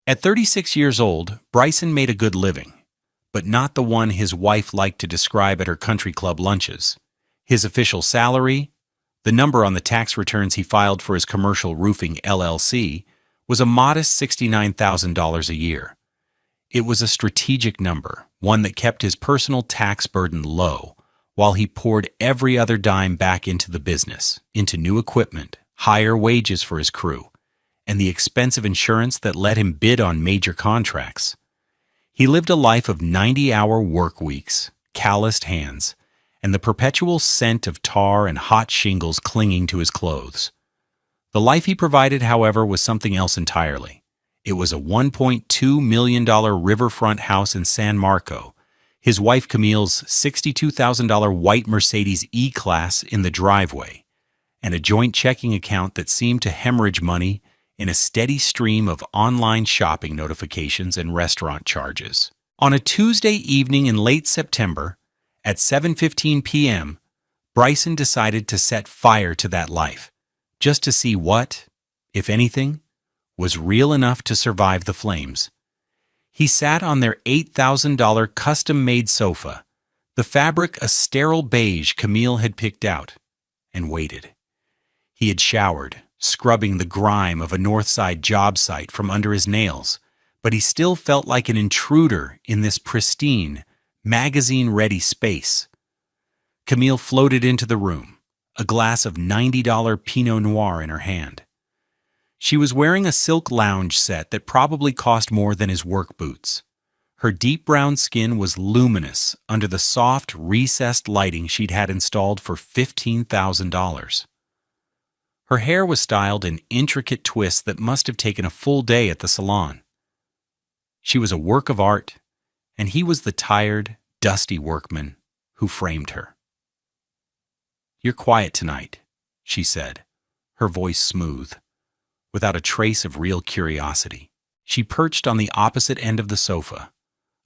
At 36 years old, Bryson made a good living, but not the one his wife liked to describe at her country club lunches. His official salary, the number on the tax returns he filed for his commercial roofing LLC, was a modest $69,000 a year. It was a strategic number, one that kept his personal tax burden low, while he poured every other dime back into the business, into new equipment, higher wages for his crew, and the expensive insurance that let him bid on major contracts. He lived a life of 90-hour work weeks, calloused hands, and the perpetual scent of tar and hot shingles clinging to his clothes. The life he provided, however, was something else entirely. It was a $1.2 million riverfront house in San Marco, his wife Camille's $62,000 white Mercedes E-Class in the driveway, and a joint checking account that seemed to hemorrhage money in a steady stream of online shopping notifications and restaurant charges. On a Tuesday evening in late September, at 7:15 p.m., Bryson decided to set fire to that life, just to see what, if anything, was real enough to survive the flames. He sat on their $8,000 custom-made sofa, the fabric a sterile beige Camille had picked out, and waited. He had showered, scrubbing the grime of a Northside job site from under his nails, but he still felt like an intruder in this pristine, magazine-ready space. Camille floated into the room, a glass of $90 Pinot Noir in her hand. She was wearing a silk lounge set that probably cost more than his work boots. Her deep brown skin was luminous under the soft, recessed lighting she'd had installed for $15,000. Her hair was styled in intricate twists that must have taken a full day at the salon. She was a work of art, and he was the tired, dusty workman who framed her. "You're quiet tonight," she said, her voice smooth, without a trace of real curiosity. She perched on the opposite end of the sofa,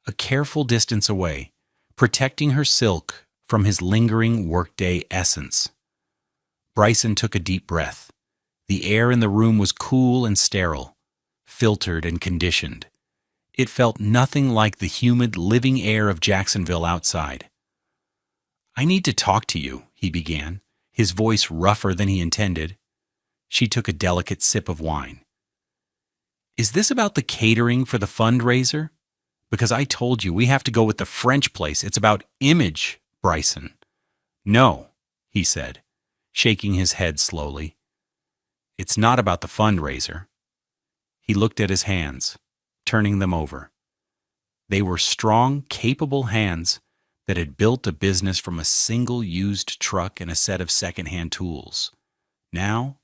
a careful distance away, protecting her silk from his lingering workday essence. Bryson took a deep breath. The air in the room was cool and sterile, filtered and conditioned. It felt nothing like the humid, living air of Jacksonville outside. "I need to talk to you," he began, his voice rougher than he intended. She took a delicate sip of wine. "Is this about the catering for the fundraiser? Because I told you we have to go with the French place. It's about image, Bryson." "No," he said, shaking his head slowly. "It's not about the fundraiser." He looked at his hands, turning them over. They were strong, capable hands that had built a business from a single used truck and a set of second-hand tools. Now,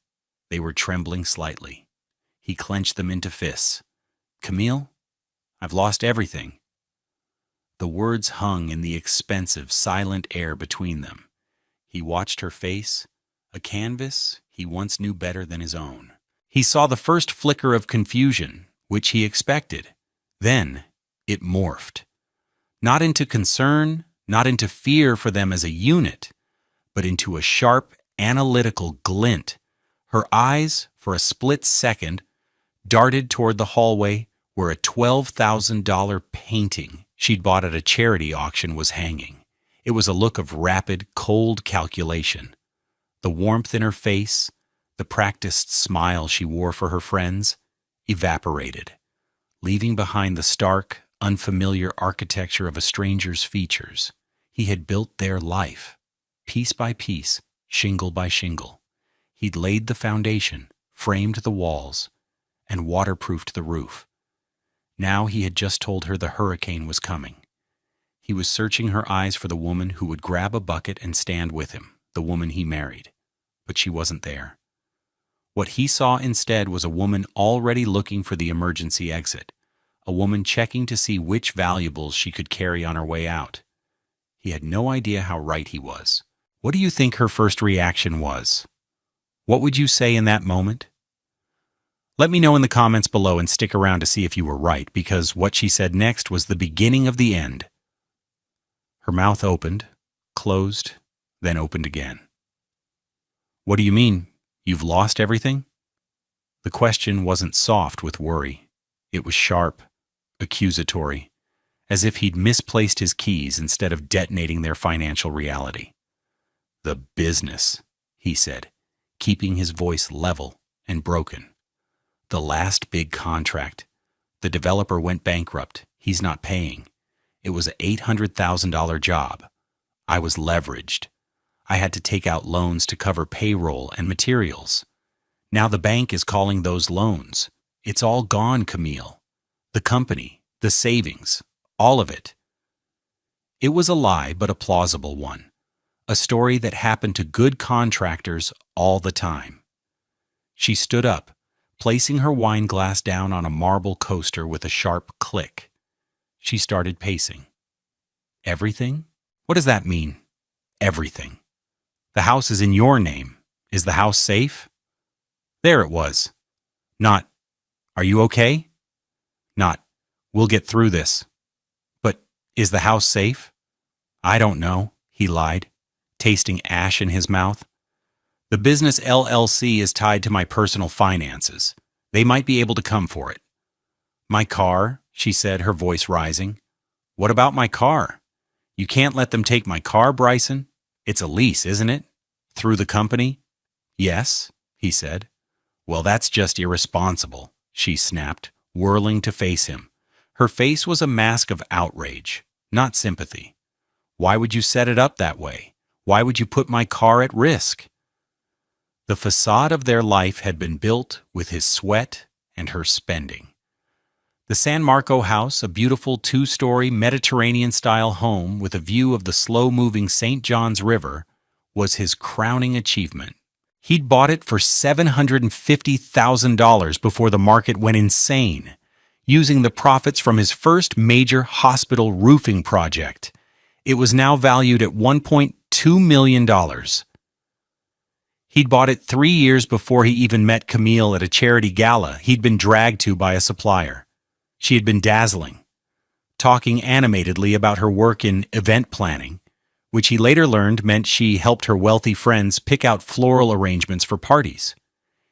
they were trembling slightly. He clenched them into fists. "Camille, I've lost everything." The words hung in the expensive, silent air between them. He watched her face, a canvas he once knew better than his own. He saw the first flicker of confusion, which he expected. Then it morphed. Not into concern, not into fear for them as a unit, but into a sharp, analytical glint. Her eyes, for a split second, darted toward the hallway where a $12,000 painting she'd bought at a charity auction was hanging. It was a look of rapid, cold calculation. The warmth in her face, the practiced smile she wore for her friends, evaporated, leaving behind the stark, unfamiliar architecture of a stranger's features. He had built their life, piece by piece, shingle by shingle. He'd laid the foundation, framed the walls, and waterproofed the roof. Now he had just told her the hurricane was coming. He was searching her eyes for the woman who would grab a bucket and stand with him, the woman he married. But she wasn't there. What he saw instead was a woman already looking for the emergency exit, a woman checking to see which valuables she could carry on her way out. He had no idea how right he was. What do you think her first reaction was? What would you say in that moment? Let me know in the comments below and stick around to see if you were right, because what she said next was the beginning of the end. Her mouth opened, closed, then opened again. "What do you mean? You've lost everything?" The question wasn't soft with worry. It was sharp, accusatory, as if he'd misplaced his keys instead of detonating their financial reality. "The business," he said, keeping his voice level and broken. "The last big contract. The developer went bankrupt. He's not paying. It was an $800,000 job. I was leveraged. I had to take out loans to cover payroll and materials. Now the bank is calling those loans. It's all gone, Camille. The company, the savings, all of it." It was a lie, but a plausible one. A story that happened to good contractors all the time. She stood up, placing her wine glass down on a marble coaster with a sharp click. She started pacing. "Everything? What does that mean? Everything. The house is in your name. Is the house safe?" There it was. Not, "Are you okay?" Not, "We'll get through this." But, "Is the house safe?" "I don't know," he lied, tasting ash in his mouth. "The business LLC is tied to my personal finances. They might be able to come for it." "My car," she said, her voice rising. "What about my car?" "You can't let them take my car, Bryson. It's a lease, isn't it? Through the company?" "Yes," he said. "Well, that's just irresponsible," she snapped, whirling to face him. Her face was a mask of outrage, not sympathy. "Why would you set it up that way? Why would you put my car at risk?" The facade of their life had been built with his sweat and her spending. The San Marco house, a beautiful two-story Mediterranean-style home with a view of the slow-moving St. Johns River, was his crowning achievement. He'd bought it for $750,000 before the market went insane, using the profits from his first major hospital roofing project. It was now valued at $1.2 million. He'd bought it 3 years before he even met Camille at a charity gala he'd been dragged to by a supplier. She had been dazzling, talking animatedly about her work in event planning, which he later learned meant she helped her wealthy friends pick out floral arrangements for parties.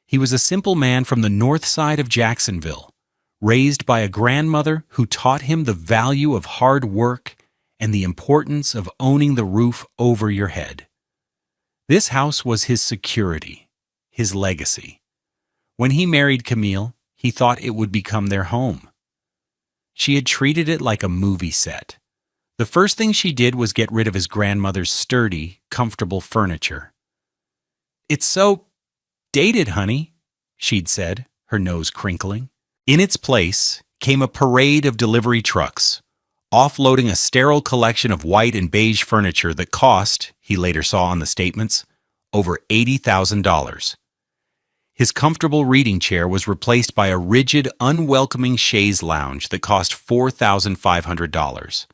He was a simple man from the north side of Jacksonville, raised by a grandmother who taught him the value of hard work and the importance of owning the roof over your head. This house was his security, his legacy. When he married Camille, he thought it would become their home. She had treated it like a movie set. The first thing she did was get rid of his grandmother's sturdy, comfortable furniture. "It's so dated, honey," she'd said, her nose crinkling. In its place came a parade of delivery trucks, offloading a sterile collection of white and beige furniture that cost, he later saw on the statements, over $80,000. His comfortable reading chair was replaced by a rigid, unwelcoming chaise lounge that cost $4,500.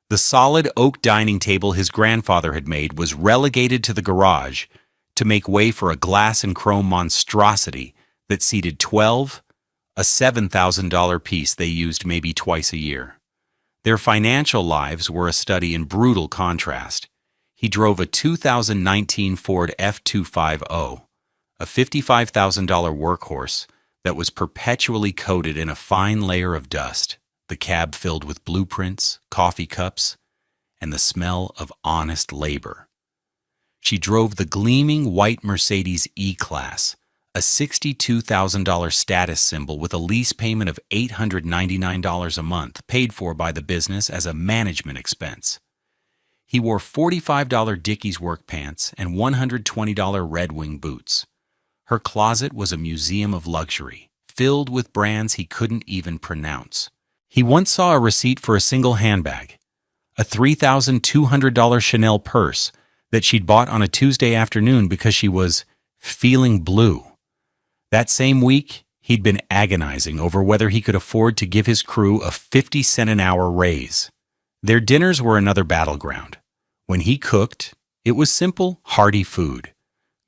The solid oak dining table his grandfather had made was relegated to the garage to make way for a glass and chrome monstrosity that seated 12, a $7,000 piece they used maybe twice a year. Their financial lives were a study in brutal contrast. He drove a 2019 Ford F250, a $55,000 workhorse that was perpetually coated in a fine layer of dust, the cab filled with blueprints, coffee cups, and the smell of honest labor. She drove the gleaming white Mercedes E-Class, a $62,000 status symbol with a lease payment of $899 a month, paid for by the business as a management expense. He wore $45 Dickies work pants and $120 Red Wing boots. Her closet was a museum of luxury, filled with brands he couldn't even pronounce. He once saw a receipt for a single handbag, a $3,200 Chanel purse that she'd bought on a Tuesday afternoon because she was feeling blue. That same week, he'd been agonizing over whether he could afford to give his crew a 50-cent an hour raise. Their dinners were another battleground. When he cooked, it was simple, hearty food: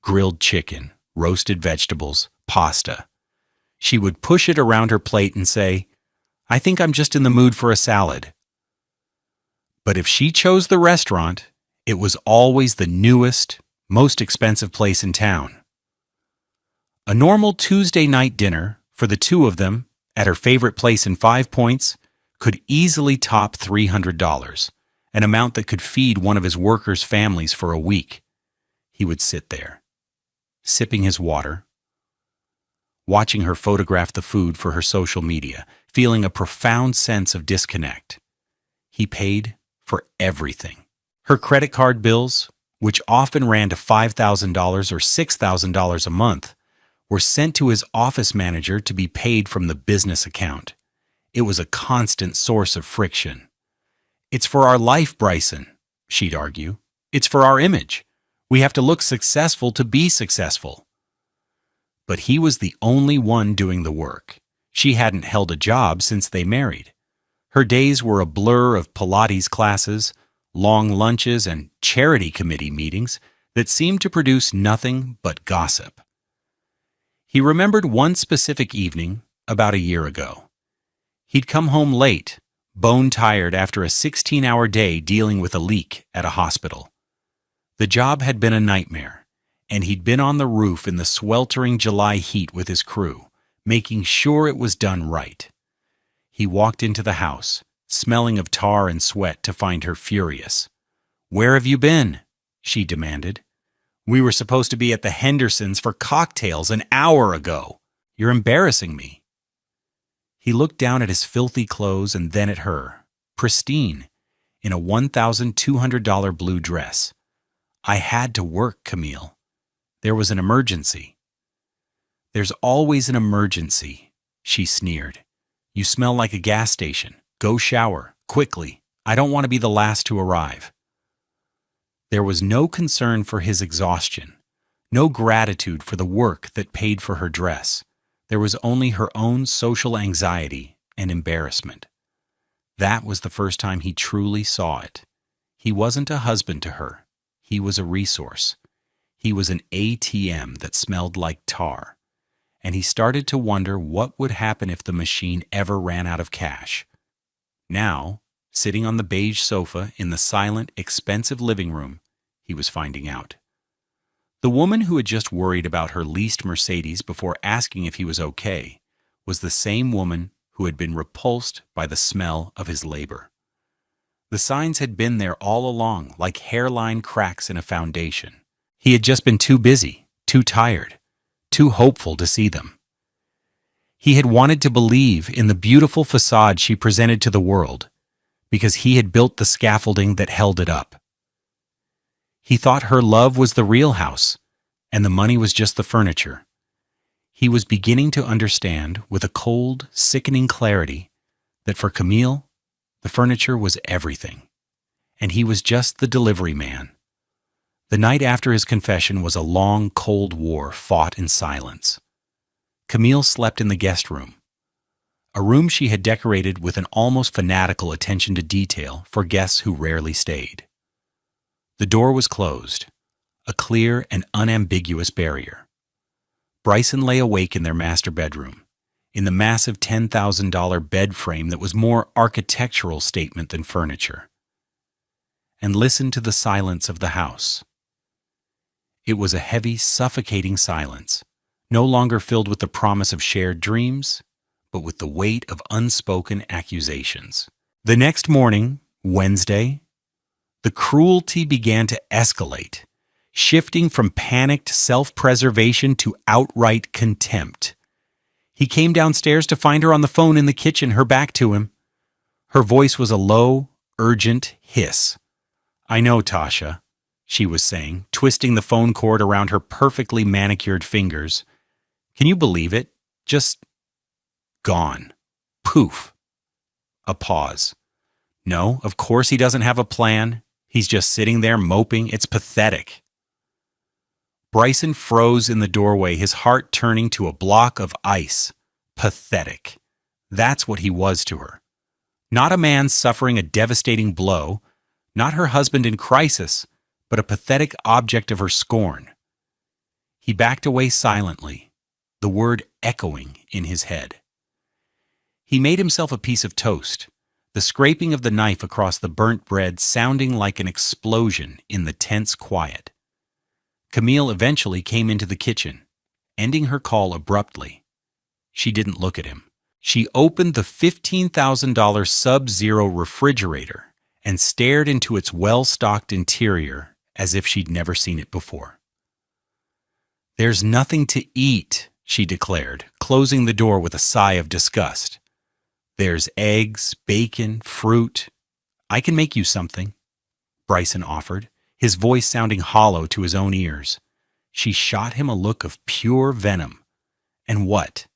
grilled chicken, roasted vegetables, pasta. She would push it around her plate and say, "I think I'm just in the mood for a salad." But if she chose the restaurant, it was always the newest, most expensive place in town. A normal Tuesday night dinner, for the two of them, at her favorite place in 5 Points, could easily top $300, an amount that could feed one of his workers' families for a week. He would sit there, sipping his water, watching her photograph the food for her social media, feeling a profound sense of disconnect. He paid for everything. Her credit card bills, which often ran to $5,000 or $6,000 a month, were sent to his office manager to be paid from the business account. It was a constant source of friction. "It's for our life, Bryson," she'd argue. "It's for our image. We have to look successful to be successful." But he was the only one doing the work. She hadn't held a job since they married. Her days were a blur of Pilates classes, long lunches, and charity committee meetings that seemed to produce nothing but gossip. He remembered one specific evening about a year ago. He'd come home late, bone-tired after a 16-hour day dealing with a leak at a hospital. The job had been a nightmare, and he'd been on the roof in the sweltering July heat with his crew, making sure it was done right. He walked into the house, smelling of tar and sweat, to find her furious. "Where have you been?" she demanded. "We were supposed to be at the Hendersons for cocktails an hour ago. You're embarrassing me." He looked down at his filthy clothes and then at her, pristine, in a $1,200 blue dress. "I had to work, Camille. There was an emergency." "There's always an emergency," she sneered. "You smell like a gas station. Go shower, quickly. I don't want to be the last to arrive." There was no concern for his exhaustion, no gratitude for the work that paid for her dress. There was only her own social anxiety and embarrassment. That was the first time he truly saw it. He wasn't a husband to her. He was a resource. He was an ATM that smelled like tar. And he started to wonder what would happen if the machine ever ran out of cash. Now, sitting on the beige sofa in the silent, expensive living room, he was finding out. The woman who had just worried about her leased Mercedes before asking if he was okay was the same woman who had been repulsed by the smell of his labor. The signs had been there all along, like hairline cracks in a foundation. He had just been too busy, too tired, too hopeful to see them. He had wanted to believe in the beautiful facade she presented to the world because he had built the scaffolding that held it up. He thought her love was the real house, and the money was just the furniture. He was beginning to understand, with a cold, sickening clarity, that for Camille, the furniture was everything, and he was just the delivery man. The night after his confession was a long, cold war fought in silence. Camille slept in the guest room, a room she had decorated with an almost fanatical attention to detail for guests who rarely stayed. The door was closed, a clear and unambiguous barrier. Bryson lay awake in their master bedroom, in the massive $10,000 bed frame that was more architectural statement than furniture, and listened to the silence of the house. It was a heavy, suffocating silence, no longer filled with the promise of shared dreams, but with the weight of unspoken accusations. The next morning, Wednesday, the cruelty began to escalate, shifting from panicked self-preservation to outright contempt. He came downstairs to find her on the phone in the kitchen, her back to him. Her voice was a low, urgent hiss. "I know, Tasha," she was saying, twisting the phone cord around her perfectly manicured fingers. "Can you believe it? Just gone. Poof." A pause. "No, of course he doesn't have a plan. He's just sitting there moping. It's pathetic." Bryson froze in the doorway, his heart turning to a block of ice. Pathetic. That's what he was to her. Not a man suffering a devastating blow, not her husband in crisis, but a pathetic object of her scorn. He backed away silently, the word echoing in his head. He made himself a piece of toast, the scraping of the knife across the burnt bread sounding like an explosion in the tense quiet. Camille eventually came into the kitchen, ending her call abruptly. She didn't look at him, She opened the $15,000 Sub-Zero refrigerator and stared into its well-stocked interior as if she'd never seen it before. "There's nothing to eat," she declared, closing the door with a sigh of disgust. "There's eggs, bacon, fruit. I can make you something," Bryson offered, his voice sounding hollow to his own ears. She shot him a look of pure venom. "And what?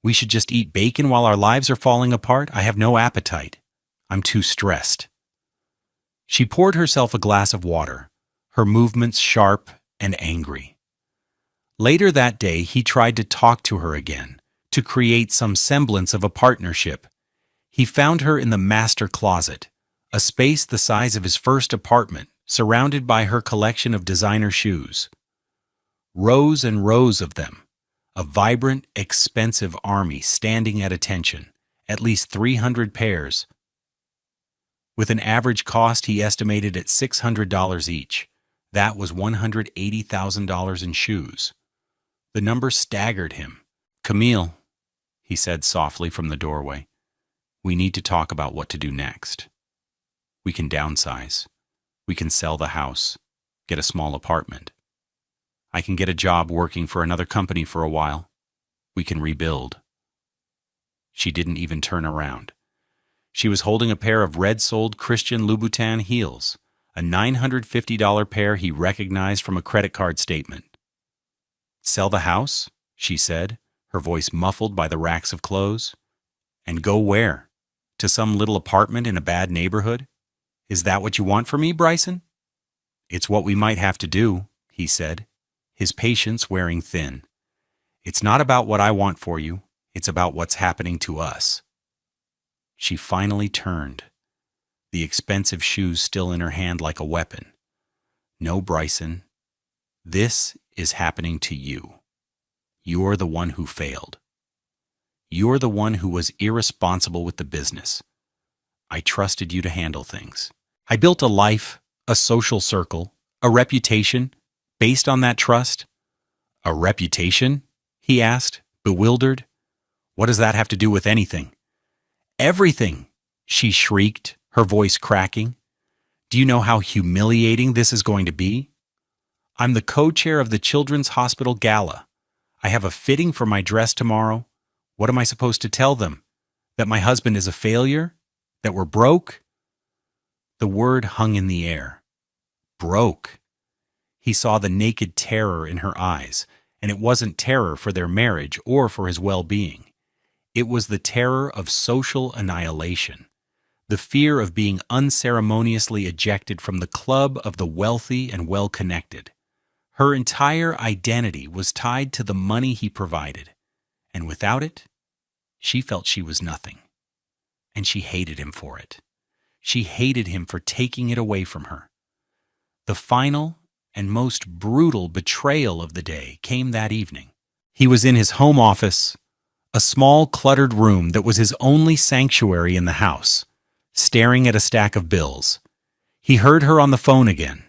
We should just eat bacon while our lives are falling apart? I have no appetite. I'm too stressed." She poured herself a glass of water, her movements sharp and angry. Later that day, he tried to talk to her again, to create some semblance of a partnership. He found her in the master closet, a space the size of his first apartment, surrounded by her collection of designer shoes. Rows and rows of them, a vibrant, expensive army standing at attention, at least 300 pairs. With an average cost he estimated at $600 each. That was $180,000 in shoes. The number staggered him. "Camille," he said softly from the doorway, "we need to talk about what to do next. We can downsize. We can sell the house, get a small apartment. I can get a job working for another company for a while. We can rebuild." She didn't even turn around. She was holding a pair of red-soled Christian Louboutin heels, a $950 pair he recognized from a credit card statement. "Sell the house?" she said, her voice muffled by the racks of clothes. "And go where? To some little apartment in a bad neighborhood? Is that what you want from me, Bryson?" "It's what we might have to do," he said, his patience wearing thin. "It's not about what I want for you. It's about what's happening to us." She finally turned, the expensive shoes still in her hand like a weapon. "No, Bryson. This is happening to you. You're the one who failed. You're the one who was irresponsible with the business. I trusted you to handle things. I built a life, a social circle, a reputation, based on that trust." "A reputation?" he asked, bewildered. "What does that have to do with anything?" "Everything!" she shrieked, her voice cracking. "Do you know how humiliating this is going to be? I'm the co-chair of the Children's Hospital Gala. I have a fitting for my dress tomorrow. What am I supposed to tell them? That my husband is a failure? That we're broke?" The word hung in the air. Broke. He saw the naked terror in her eyes, and it wasn't terror for their marriage or for his well-being. It was the terror of social annihilation, the fear of being unceremoniously ejected from the club of the wealthy and well-connected. Her entire identity was tied to the money he provided, and without it, she felt she was nothing. And she hated him for it. She hated him for taking it away from her. The final and most brutal betrayal of the day came that evening. He was in his home office, a small cluttered room that was his only sanctuary in the house, staring at a stack of bills. He heard her on the phone again.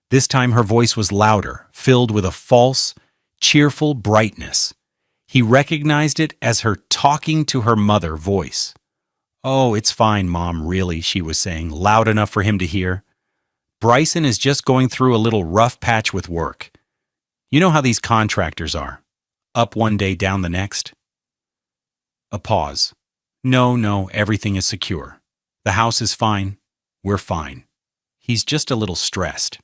This time her voice was louder, filled with a false, cheerful brightness. He recognized it as her talking to her mother voice. "Oh, it's fine, Mom, really," she was saying, loud enough for him to hear. "Bryson is just going through a little rough patch with work. You know how these contractors are. Up one day, down the next." A pause. No, everything is secure. The house is fine. We're fine. He's just a little stressed."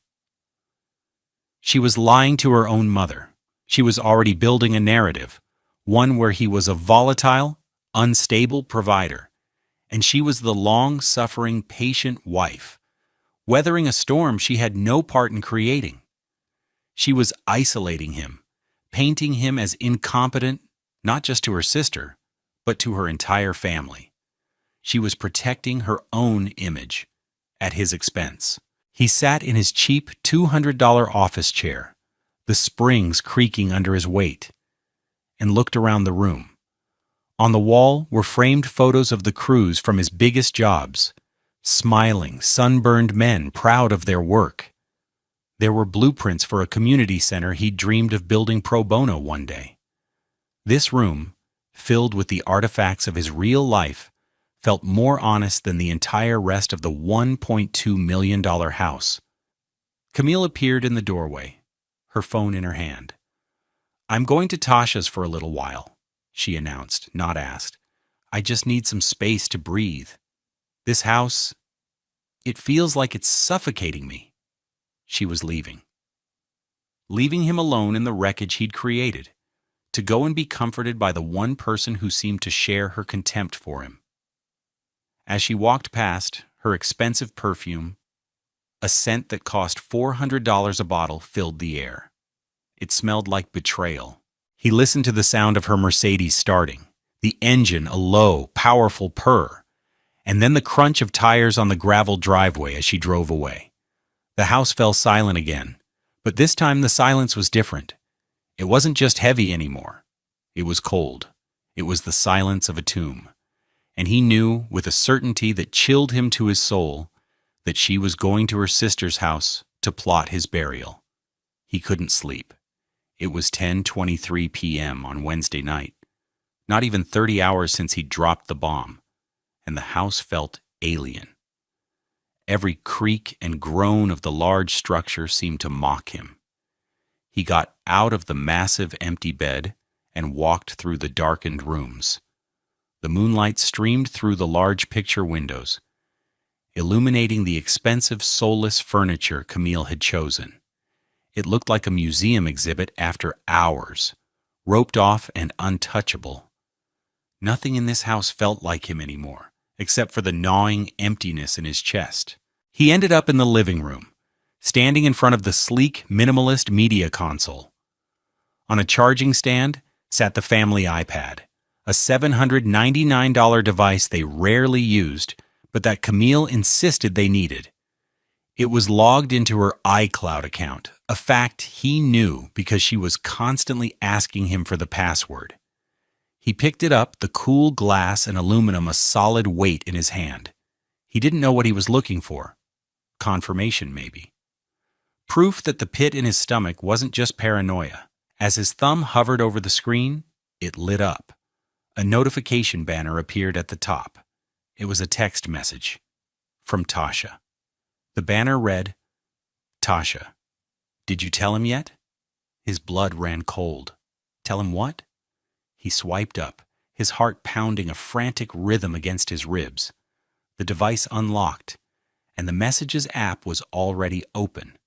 She was lying to her own mother. She was already building a narrative, one where he was a volatile, unstable provider, and she was the long-suffering, patient wife, weathering a storm she had no part in creating. She was isolating him, painting him as incompetent, not just to her sister, but to her entire family. She was protecting her own image, at his expense. He sat in his cheap $200 office chair, the springs creaking under his weight, and looked around the room. On the wall were framed photos of the crews from his biggest jobs, smiling, sunburned men proud of their work. There were blueprints for a community center he'd dreamed of building pro bono one day. This room, filled with the artifacts of his real life, felt more honest than the entire rest of the $1.2 million house. Camille appeared in the doorway, her phone in her hand. "I'm going to Tasha's for a little while," she announced, not asked. "I just need some space to breathe. This house, it feels like it's suffocating me." She was leaving. Leaving him alone in the wreckage he'd created, to go and be comforted by the one person who seemed to share her contempt for him. As she walked past, her expensive perfume, a scent that cost $400 a bottle, filled the air. It smelled like betrayal. He listened to the sound of her Mercedes starting, the engine a low, powerful purr, and then the crunch of tires on the gravel driveway as she drove away. The house fell silent again, but this time the silence was different. It wasn't just heavy anymore. It was cold. It was the silence of a tomb. And he knew, with a certainty that chilled him to his soul, that she was going to her sister's house to plot his burial. He couldn't sleep. It was 10:23 p.m. on Wednesday night, not even 30 hours since he'd dropped the bomb, and the house felt alien. Every creak and groan of the large structure seemed to mock him. He got out of the massive empty bed and walked through the darkened rooms. The moonlight streamed through the large picture windows, illuminating the expensive, soulless furniture Camille had chosen. It looked like a museum exhibit after hours, roped off and untouchable. Nothing in this house felt like him anymore, except for the gnawing emptiness in his chest. He ended up in the living room, standing in front of the sleek, minimalist media console. On a charging stand sat the family iPad, a $799 device they rarely used, but that Camille insisted they needed. It was logged into her iCloud account, a fact he knew because she was constantly asking him for the password. He picked it up, the cool glass and aluminum a solid weight in his hand. He didn't know what he was looking for. Confirmation, maybe. Proof that the pit in his stomach wasn't just paranoia. As his thumb hovered over the screen, it lit up. A notification banner appeared at the top. It was a text message from Tasha. The banner read, "Tasha, did you tell him yet?" His blood ran cold. Tell him what? He swiped up, his heart pounding a frantic rhythm against his ribs. The device unlocked, and the Messages app was already open.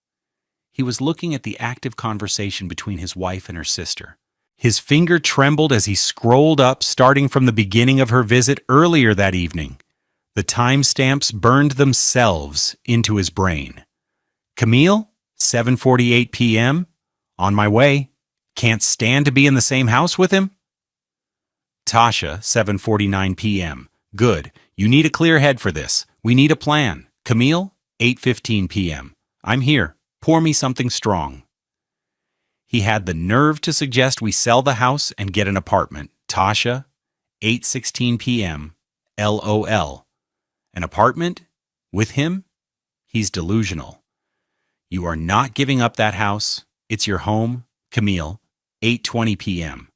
He was looking at the active conversation between his wife and her sister. His finger trembled as he scrolled up, starting from the beginning of her visit earlier that evening. The timestamps burned themselves into his brain. Camille, 7:48 p.m., on my way. Can't stand to be in the same house with him. Tasha, 7:49 p.m. Good. You need a clear head for this. We need a plan. Camille, 8:15 p.m. I'm here. Pour me something strong. He had the nerve to suggest we sell the house and get an apartment. Tasha, 8:16 p.m. LOL. An apartment? With him? He's delusional. You are not giving up that house. It's your home. Camille, 8:20 p.m.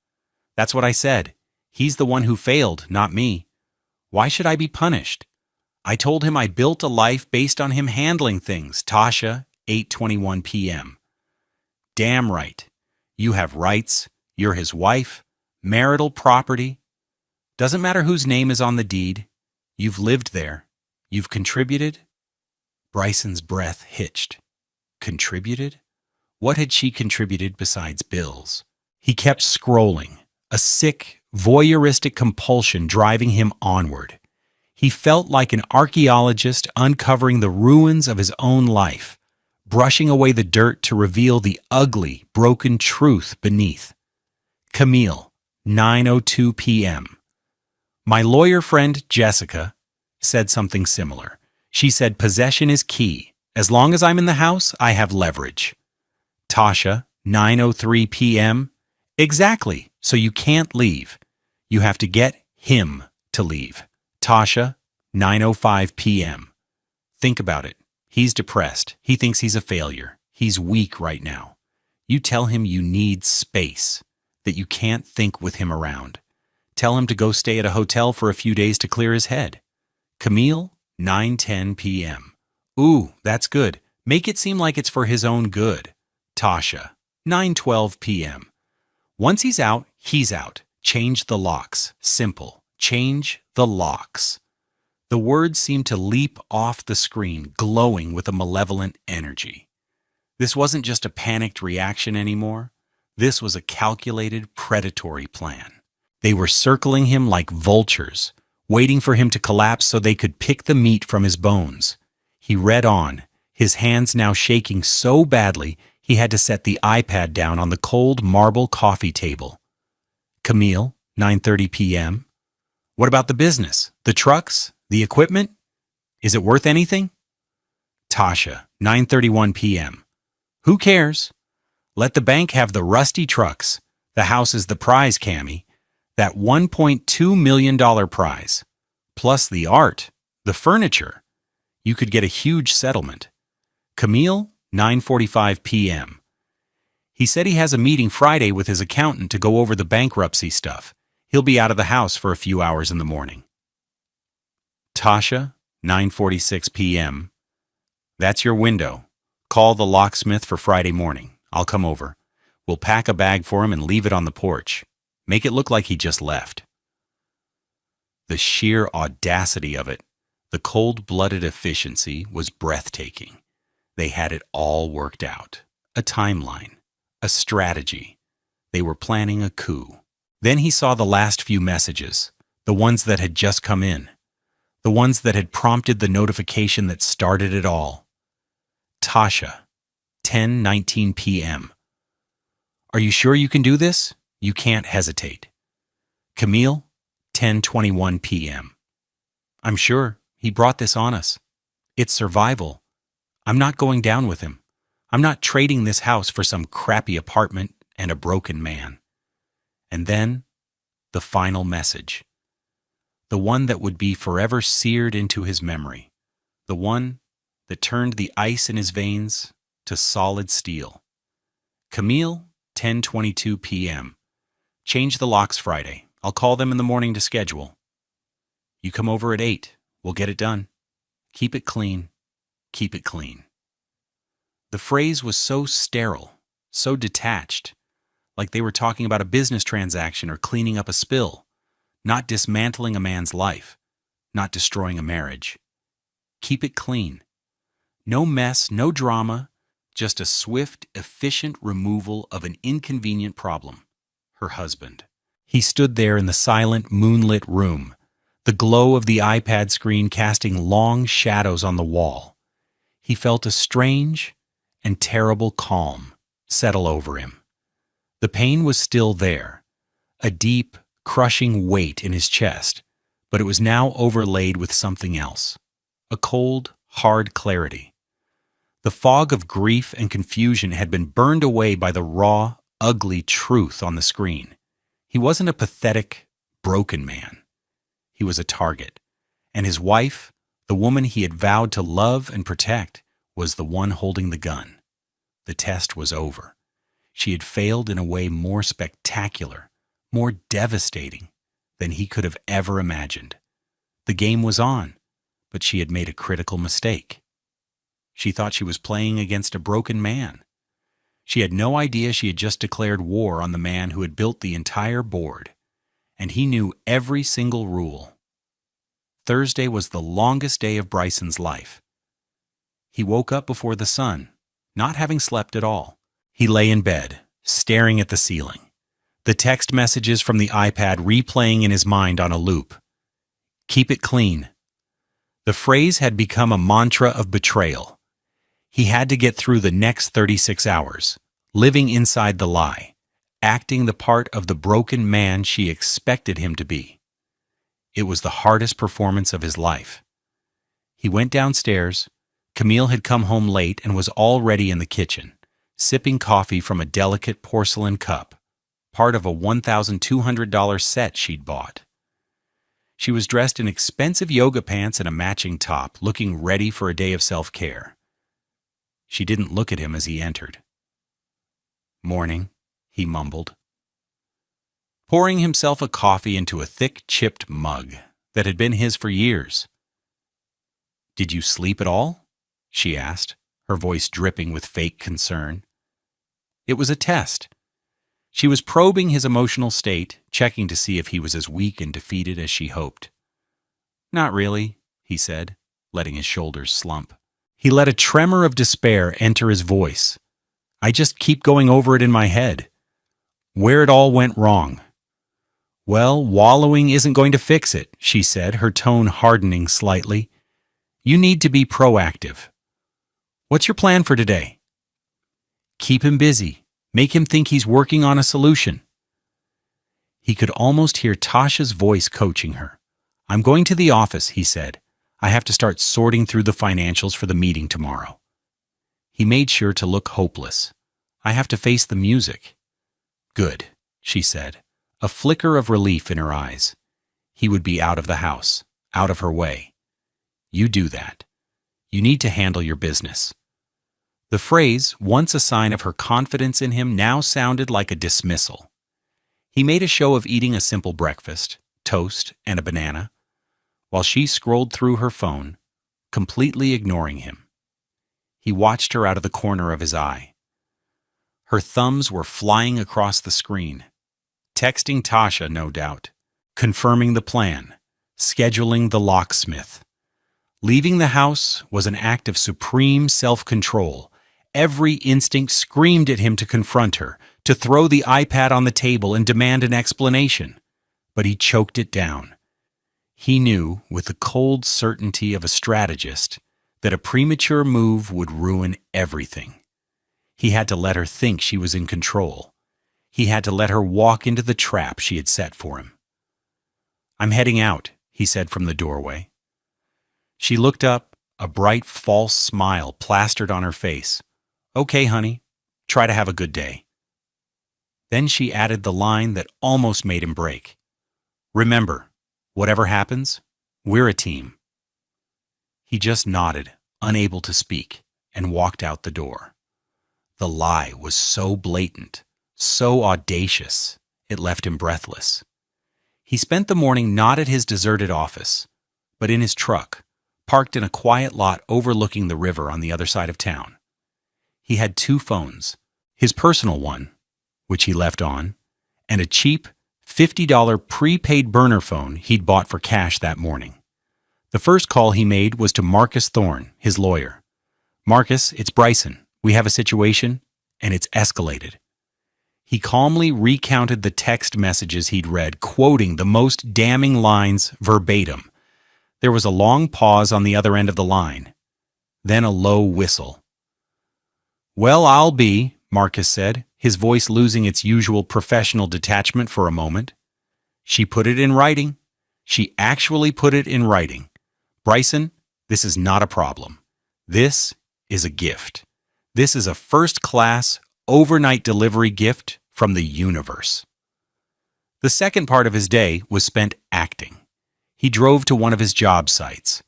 That's what I said. He's the one who failed, not me. Why should I be punished? I told him I built a life based on him handling things. Tasha, 8:21 p.m. Damn right. You have rights. You're his wife. Marital property. Doesn't matter whose name is on the deed. You've lived there. You've contributed. Bryson's breath hitched. Contributed? What had she contributed besides bills? He kept scrolling, a sick, voyeuristic compulsion driving him onward. He felt like an archaeologist uncovering the ruins of his own life, brushing away the dirt to reveal the ugly, broken truth beneath. Camille, 9:02 p.m. My lawyer friend, Jessica, said something similar. She said possession is key. As long as I'm in the house, I have leverage. Tasha, 9:03 p.m. Exactly, so you can't leave. You have to get him to leave. Tasha, 9:05 p.m. Think about it. He's depressed. He thinks he's a failure. He's weak right now. You tell him you need space, that you can't think with him around. Tell him to go stay at a hotel for a few days to clear his head. Camille, 9:10 p.m. Ooh, that's good. Make it seem like it's for his own good. Tasha, 9:12 p.m. Once he's out, he's out. Change the locks. Simple. Change the locks. The words seemed to leap off the screen, glowing with a malevolent energy. This wasn't just a panicked reaction anymore. This was a calculated, predatory plan. They were circling him like vultures, waiting for him to collapse so they could pick the meat from his bones. He read on, his hands now shaking so badly he had to set the iPad down on the cold marble coffee table. Camille, 9:30 p.m. What about the business? The trucks? The equipment? Is it worth anything? Tasha, 9:31 p.m. Who cares? Let the bank have the rusty trucks. The house is the prize, Cammy. That $1.2 million prize. Plus the art, the furniture. You could get a huge settlement. Camille, 9:45 p.m. He said he has a meeting Friday with his accountant to go over the bankruptcy stuff. He'll be out of the house for a few hours in the morning. Tasha, 9:46 p.m. That's your window. Call the locksmith for Friday morning. I'll come over. We'll pack a bag for him and leave it on the porch. Make it look like he just left. The sheer audacity of it, the cold-blooded efficiency, was breathtaking. They had it all worked out. A timeline. A strategy. They were planning a coup. Then he saw the last few messages, the ones that had just come in, the ones that had prompted the notification that started it all. Tasha, 10:19 p.m. Are you sure you can do this? You can't hesitate. Camille, 10:21 p.m. I'm sure. He brought this on us. It's survival. I'm not going down with him. I'm not trading this house for some crappy apartment and a broken man. And then, the final message. The one that would be forever seared into his memory. The one that turned the ice in his veins to solid steel. Camille, 10:22 p.m. Change the locks Friday. I'll call them in the morning to schedule. You come over at 8. We'll get it done. Keep it clean. Keep it clean. The phrase was so sterile, so detached, like they were talking about a business transaction or cleaning up a spill, not dismantling a man's life, not destroying a marriage. Keep it clean. No mess, no drama, just a swift, efficient removal of an inconvenient problem. Her husband. He stood there in the silent, moonlit room, the glow of the iPad screen casting long shadows on the wall. He felt a strange and terrible calm settle over him. The pain was still there, a deep, crushing weight in his chest, but it was now overlaid with something else, a cold, hard clarity. The fog of grief and confusion had been burned away by the raw, ugly truth on the screen. He wasn't a pathetic, broken man. He was a target, and his wife, the woman he had vowed to love and protect, was the one holding the gun. The test was over. She had failed in a way more spectacular, more devastating than he could have ever imagined. The game was on, but she had made a critical mistake. She thought she was playing against a broken man. She had no idea she had just declared war on the man who had built the entire board, and he knew every single rule. Thursday was the longest day of Bryson's life. He woke up before the sun, not having slept at all. He lay in bed, staring at the ceiling, the text messages from the iPad replaying in his mind on a loop. Keep it clean. The phrase had become a mantra of betrayal. He had to get through the next 36 hours, living inside the lie, acting the part of the broken man she expected him to be. It was the hardest performance of his life. He went downstairs. Camille had come home late and was already in the kitchen, sipping coffee from a delicate porcelain cup, part of a $1,200 set she'd bought. She was dressed in expensive yoga pants and a matching top, looking ready for a day of self-care. She didn't look at him as he entered. "Morning," he mumbled. pouring himself a coffee into a thick, chipped mug that had been his for years. "Did you sleep at all?" she asked, her voice dripping with fake concern. It was a test. She was probing his emotional state, checking to see if he was as weak and defeated as she hoped. "Not really," he said, letting his shoulders slump. He let a tremor of despair enter his voice. "I just keep going over it in my head. Where it all went wrong." "Well, wallowing isn't going to fix it," she said, her tone hardening slightly. "You need to be proactive. What's your plan for today?" "Keep him busy. Make him think he's working on a solution." He could almost hear Tasha's voice coaching her. "I'm going to the office," he said. "I have to start sorting through the financials for the meeting tomorrow." He made sure to look hopeless. "I have to face the music." "Good," she said, a flicker of relief in her eyes. He would be out of the house, out of her way. "You do that. You need to handle your business." The phrase, once a sign of her confidence in him, now sounded like a dismissal. He made a show of eating a simple breakfast, toast and a banana, while she scrolled through her phone, completely ignoring him. He watched her out of the corner of his eye. Her thumbs were flying across the screen. Texting Tasha, no doubt. Confirming the plan. Scheduling the locksmith. Leaving the house was an act of supreme self-control. Every instinct screamed at him to confront her, to throw the iPad on the table and demand an explanation. But he choked it down. He knew, with the cold certainty of a strategist, that a premature move would ruin everything. He had to let her think she was in control. He had to let her walk into the trap she had set for him. "I'm heading out," he said from the doorway. She looked up, a bright, false smile plastered on her face. "Okay, honey. Try to have a good day." Then she added the line that almost made him break. "Remember, whatever happens, we're a team." He just nodded, unable to speak, and walked out the door. The lie was so blatant, so audacious, it left him breathless. He spent the morning not at his deserted office, but in his truck, parked in a quiet lot overlooking the river on the other side of town. He had 2 phones, his personal one, which he left on, and a cheap $50 prepaid burner phone he'd bought for cash that morning. The first call he made was to Marcus Thorne, his lawyer. "Marcus, it's Bryson. We have a situation, and it's escalated." He calmly recounted the text messages he'd read, quoting the most damning lines verbatim. There was a long pause on the other end of the line, then a low whistle. "Well, I'll be," Marcus said, his voice losing its usual professional detachment for a moment. "She put it in writing. She actually put it in writing. Bryson, this is not a problem. This is a gift. This is a first-class, overnight delivery gift from the universe." The second part of his day was spent acting. He drove to one of his job sites,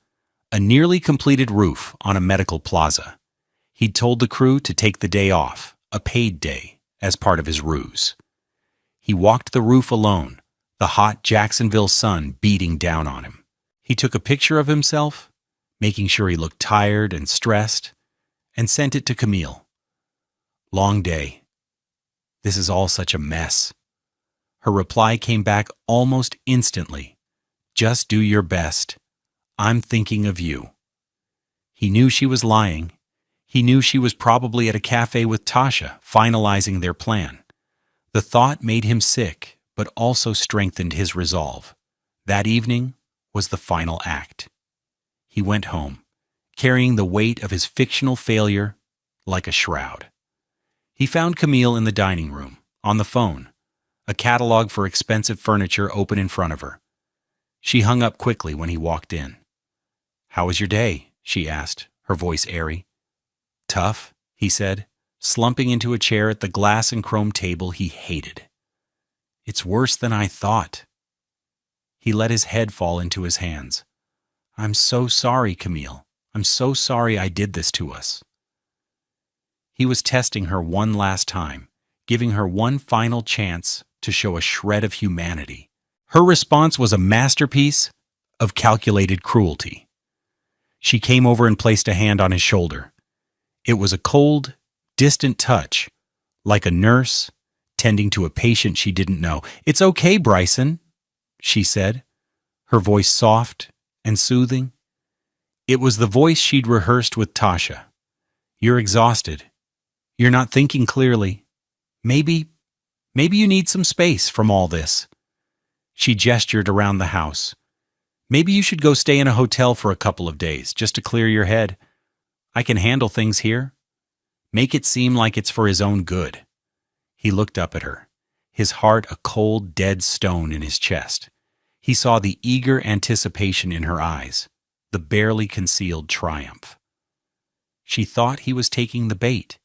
a nearly completed roof on a medical plaza. He'd told the crew to take the day off, a paid day, as part of his ruse. He walked the roof alone, the hot Jacksonville sun beating down on him. He took a picture of himself, making sure he looked tired and stressed, and sent it to Camille. "Long day. This is all such a mess." Her reply came back almost instantly. "Just do your best. I'm thinking of you." He knew she was lying. He knew she was probably at a cafe with Tasha, finalizing their plan. The thought made him sick, but also strengthened his resolve. That evening was the final act. He went home, carrying the weight of his fictional failure like a shroud. He found Camille in the dining room, on the phone, a catalog for expensive furniture open in front of her. She hung up quickly when he walked in. "How was your day?" she asked, her voice airy. "Tough," he said, slumping into a chair at the glass and chrome table he hated. "It's worse than I thought." He let his head fall into his hands. "I'm so sorry, Camille. I'm so sorry I did this to us." He was testing her one last time, giving her one final chance to show a shred of humanity. Her response was a masterpiece of calculated cruelty. She came over and placed a hand on his shoulder. It was a cold, distant touch, like a nurse tending to a patient she didn't know. "It's okay, Bryson," she said, her voice soft and soothing. It was the voice she'd rehearsed with Tasha. "You're exhausted. You're not thinking clearly. Maybe you need some space from all this." She gestured around the house. "Maybe you should go stay in a hotel for a couple of days, just to clear your head. I can handle things here." Make it seem like it's for his own good. He looked up at her, his heart a cold, dead stone in his chest. He saw the eager anticipation in her eyes, the barely concealed triumph. She thought he was taking the bait.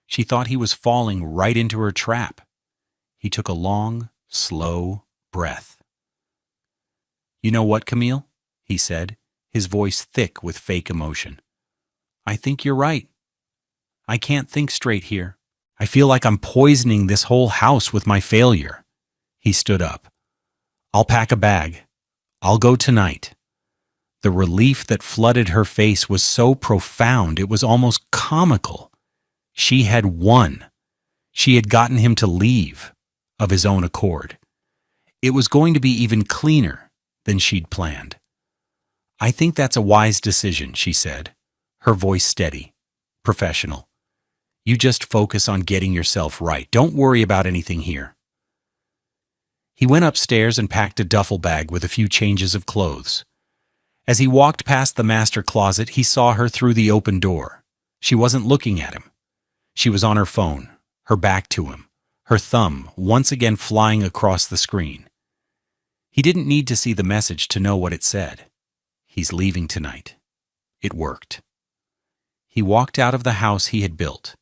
She thought he was falling right into her trap. He took a long, slow breath. "You know what, Camille?" he said, his voice thick with fake emotion. "I think you're right. I can't think straight here. I feel like I'm poisoning this whole house with my failure." He stood up. "I'll pack a bag. I'll go tonight." The relief that flooded her face was so profound it was almost comical. She had won. She had gotten him to leave of his own accord. It was going to be even cleaner than she'd planned. "I think that's a wise decision," she said, her voice steady, professional. "You just focus on getting yourself right. Don't worry about anything here." He went upstairs and packed a duffel bag with a few changes of clothes. As he walked past the master closet, he saw her through the open door. She wasn't looking at him. She was on her phone, her back to him, her thumb once again flying across the screen. He didn't need to see the message to know what it said. He's leaving tonight. It worked. He walked out of the house he had built,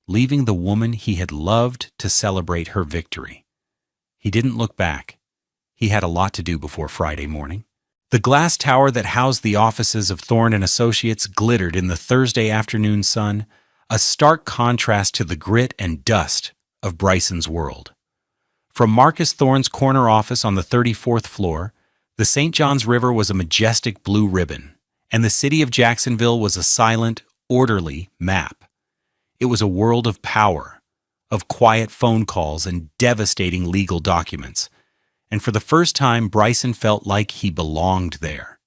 leaving the woman he had loved to celebrate her victory. He didn't look back. He had a lot to do before Friday morning. The glass tower that housed the offices of Thorne and Associates glittered in the Thursday afternoon sun, a stark contrast to the grit and dust of Bryson's world. From Marcus Thorne's corner office on the 34th floor, the St. Johns River was a majestic blue ribbon, and the city of Jacksonville was a silent, orderly map. It was a world of power, of quiet phone calls and devastating legal documents, and for the first time Bryson felt like he belonged there.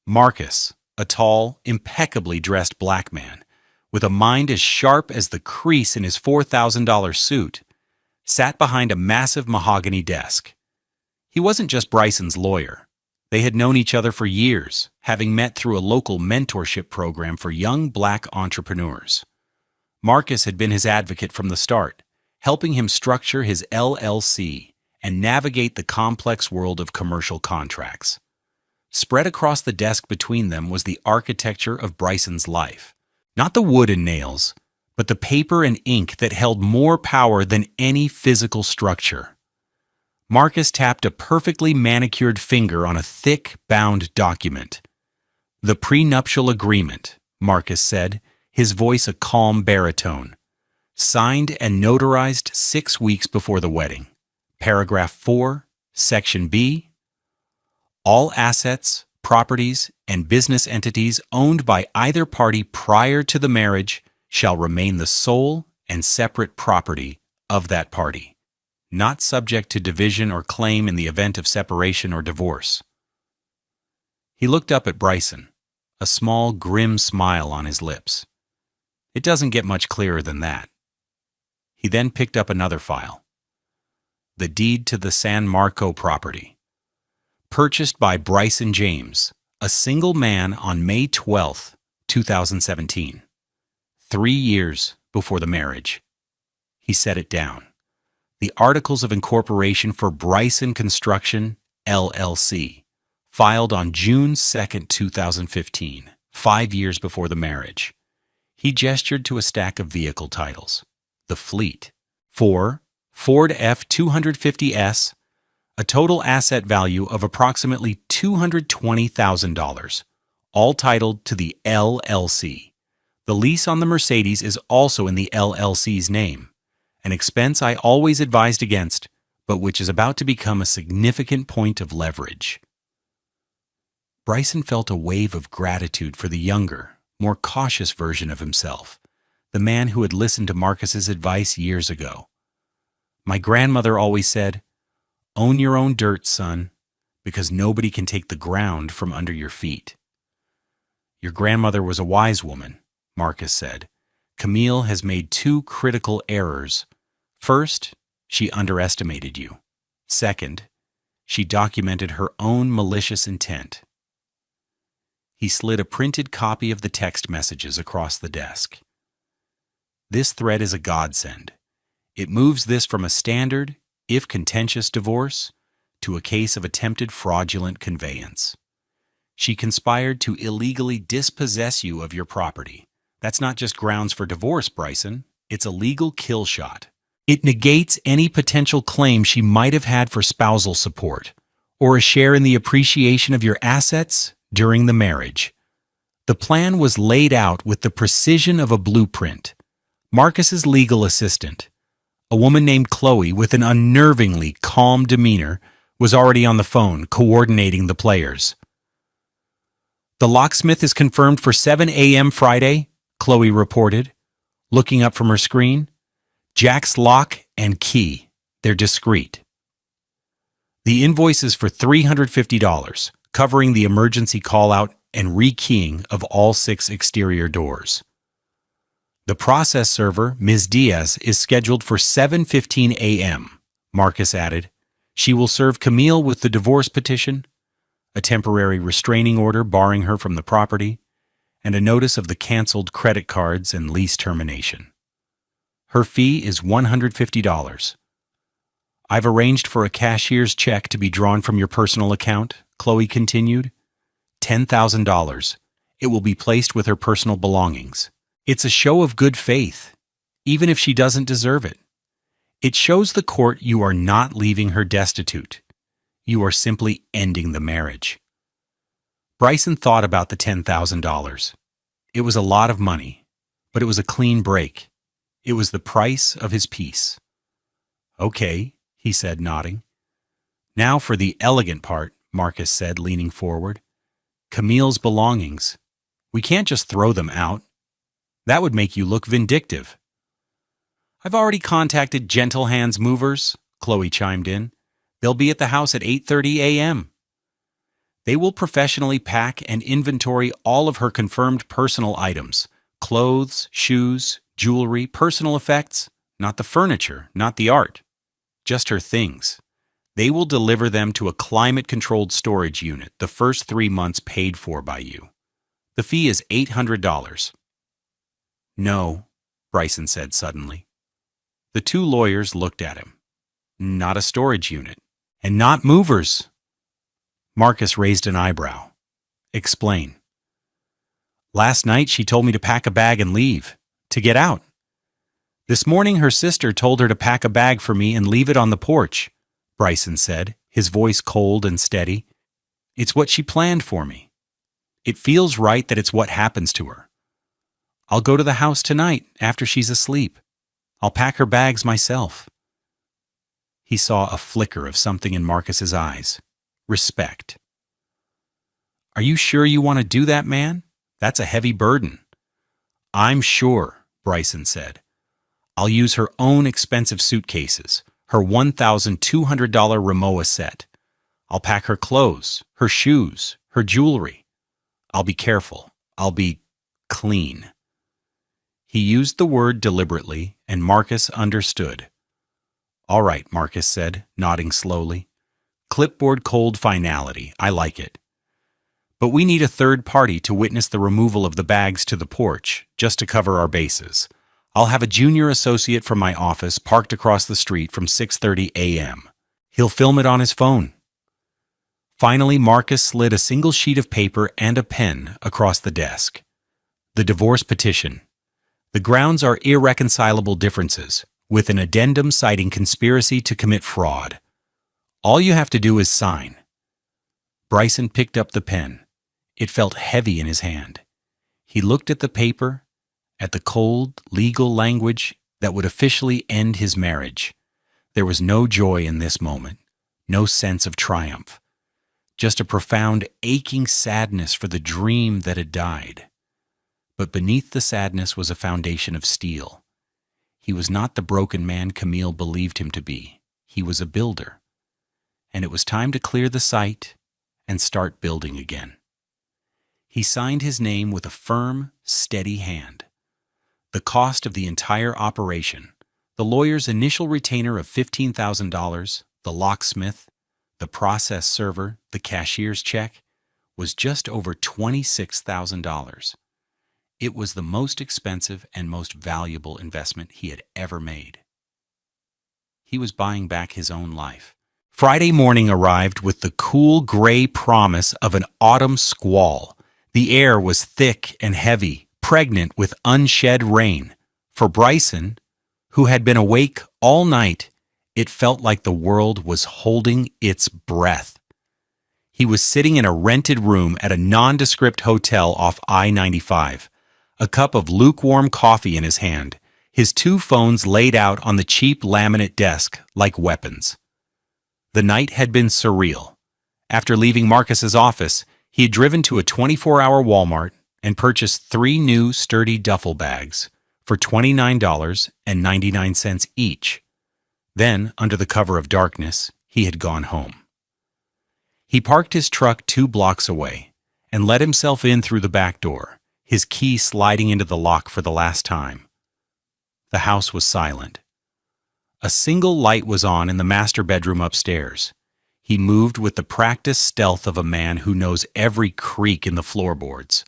Marcus, a tall, impeccably dressed black man, with a mind as sharp as the crease in his $4,000 suit, sat behind a massive mahogany desk. He wasn't just Bryson's lawyer. They had known each other for years, having met through a local mentorship program for young black entrepreneurs. Marcus had been his advocate from the start, helping him structure his LLC and navigate the complex world of commercial contracts. Spread across the desk between them was the architecture of Bryson's life. Not the wood and nails, but the paper and ink that held more power than any physical structure. Marcus tapped a perfectly manicured finger on a thick, bound document. "The prenuptial agreement," Marcus said, his voice a calm baritone. "Signed and notarized 6 weeks before the wedding. Paragraph 4, Section B. All assets, properties, and business entities owned by either party prior to the marriage shall remain the sole and separate property of that party, not subject to division or claim in the event of separation or divorce." He looked up at Bryson, a small, grim smile on his lips. It doesn't get much clearer than that. He then picked up another file. The deed to the San Marco property. Purchased by Bryson James, a single man on May 12, 2017. 3 years before the marriage. He set it down. The Articles of Incorporation for Bryson Construction, LLC, filed on June 2, 2015, 5 years before the marriage. He gestured to a stack of vehicle titles. The Fleet. 4 Ford F-250S, a total asset value of approximately $220,000, all titled to the LLC. The lease on the Mercedes is also in the LLC's name, an expense I always advised against, but which is about to become a significant point of leverage. Bryson felt a wave of gratitude for the younger, more cautious version of himself, the man who had listened to Marcus's advice years ago. My grandmother always said, "Own your own dirt, son, because nobody can take the ground from under your feet." Your grandmother was a wise woman, Marcus said. Camille has made two critical errors. First, she underestimated you. Second, she documented her own malicious intent. He slid a printed copy of the text messages across the desk. This thread is a godsend. It moves this from a standard, if contentious, divorce to a case of attempted fraudulent conveyance. She conspired to illegally dispossess you of your property. That's not just grounds for divorce, Bryson. It's a legal kill shot. It negates any potential claim she might have had for spousal support or a share in the appreciation of your assets during the marriage. The plan was laid out with the precision of a blueprint. Marcus's legal assistant, a woman named Chloe with an unnervingly calm demeanor, was already on the phone coordinating the players. "The locksmith is confirmed for 7 a.m. Friday," Chloe reported, looking up from her screen. "Jack's lock and key. They're discreet." The invoice is for $350, covering the emergency call-out and rekeying of all 6 exterior doors. "The process server, Ms. Diaz, is scheduled for 7:15 a.m., Marcus added. "She will serve Camille with the divorce petition, a temporary restraining order barring her from the property, and a notice of the canceled credit cards and lease termination. Her fee is $150. "I've arranged for a cashier's check to be drawn from your personal account," Chloe continued. $10,000. It will be placed with her personal belongings. It's a show of good faith, even if she doesn't deserve it. It shows the court you are not leaving her destitute. You are simply ending the marriage. Bryson thought about the $10,000. It was a lot of money, but it was a clean break. It was the price of his peace. "Okay," he said, nodding. "Now for the elegant part," Marcus said, leaning forward. "Camille's belongings. We can't just throw them out. That would make you look vindictive." "I've already contacted Gentle Hands Movers," Chloe chimed in. "They'll be at the house at 8:30 a.m. They will professionally pack and inventory all of her confirmed personal items, clothes, shoes, jewelry, personal effects, not the furniture, not the art, just her things. They will deliver them to a climate-controlled storage unit, the first 3 months paid for by you. The fee is $800. "No," Bryson said suddenly. The 2 lawyers looked at him. "Not a storage unit. And not movers." Marcus raised an eyebrow. "Explain." "Last night she told me to pack a bag and leave, to get out. This morning her sister told her to pack a bag for me and leave it on the porch," Bryson said, his voice cold and steady. "It's what she planned for me. It feels right that it's what happens to her. I'll go to the house tonight after she's asleep. I'll pack her bags myself." He saw a flicker of something in Marcus's eyes. Respect. "Are you sure you want to do that, man? That's a heavy burden." "I'm sure," Bryson said. "I'll use her own expensive suitcases, her $1,200 Rimowa set. I'll pack her clothes, her shoes, her jewelry. I'll be careful. I'll be clean." He used the word deliberately, and Marcus understood. "All right," Marcus said, nodding slowly. "Clipboard cold finality. I like it. But we need a third party to witness the removal of the bags to the porch, just to cover our bases. I'll have a junior associate from my office parked across the street from 6:30 a.m. He'll film it on his phone." Finally, Marcus slid a single sheet of paper and a pen across the desk. The divorce petition. The grounds are irreconcilable differences, with an addendum citing conspiracy to commit fraud. All you have to do is sign. Bryson picked up the pen. It felt heavy in his hand. He looked at the paper, at the cold, legal language that would officially end his marriage. There was no joy in this moment, no sense of triumph, just a profound, aching sadness for the dream that had died. But beneath the sadness was a foundation of steel. He was not the broken man Camille believed him to be. He was a builder. And it was time to clear the site and start building again. He signed his name with a firm, steady hand. The cost of the entire operation, the lawyer's initial retainer of $15,000, the locksmith, the process server, the cashier's check, was just over $26,000. It was the most expensive and most valuable investment he had ever made. He was buying back his own life. Friday morning arrived with the cool gray promise of an autumn squall. The air was thick and heavy, pregnant with unshed rain. For Bryson, who had been awake all night, it felt like the world was holding its breath. He was sitting in a rented room at a nondescript hotel off I-95, a cup of lukewarm coffee in his hand, his two phones laid out on the cheap laminate desk like weapons. The night had been surreal. After leaving Marcus's office, he had driven to a 24-hour Walmart and purchased 3 new sturdy duffel bags for $29.99 each. Then, under the cover of darkness, he had gone home. He parked his truck 2 blocks away and let himself in through the back door, his key sliding into the lock for the last time. The house was silent. A single light was on in the master bedroom upstairs. He moved with the practiced stealth of a man who knows every creak in the floorboards.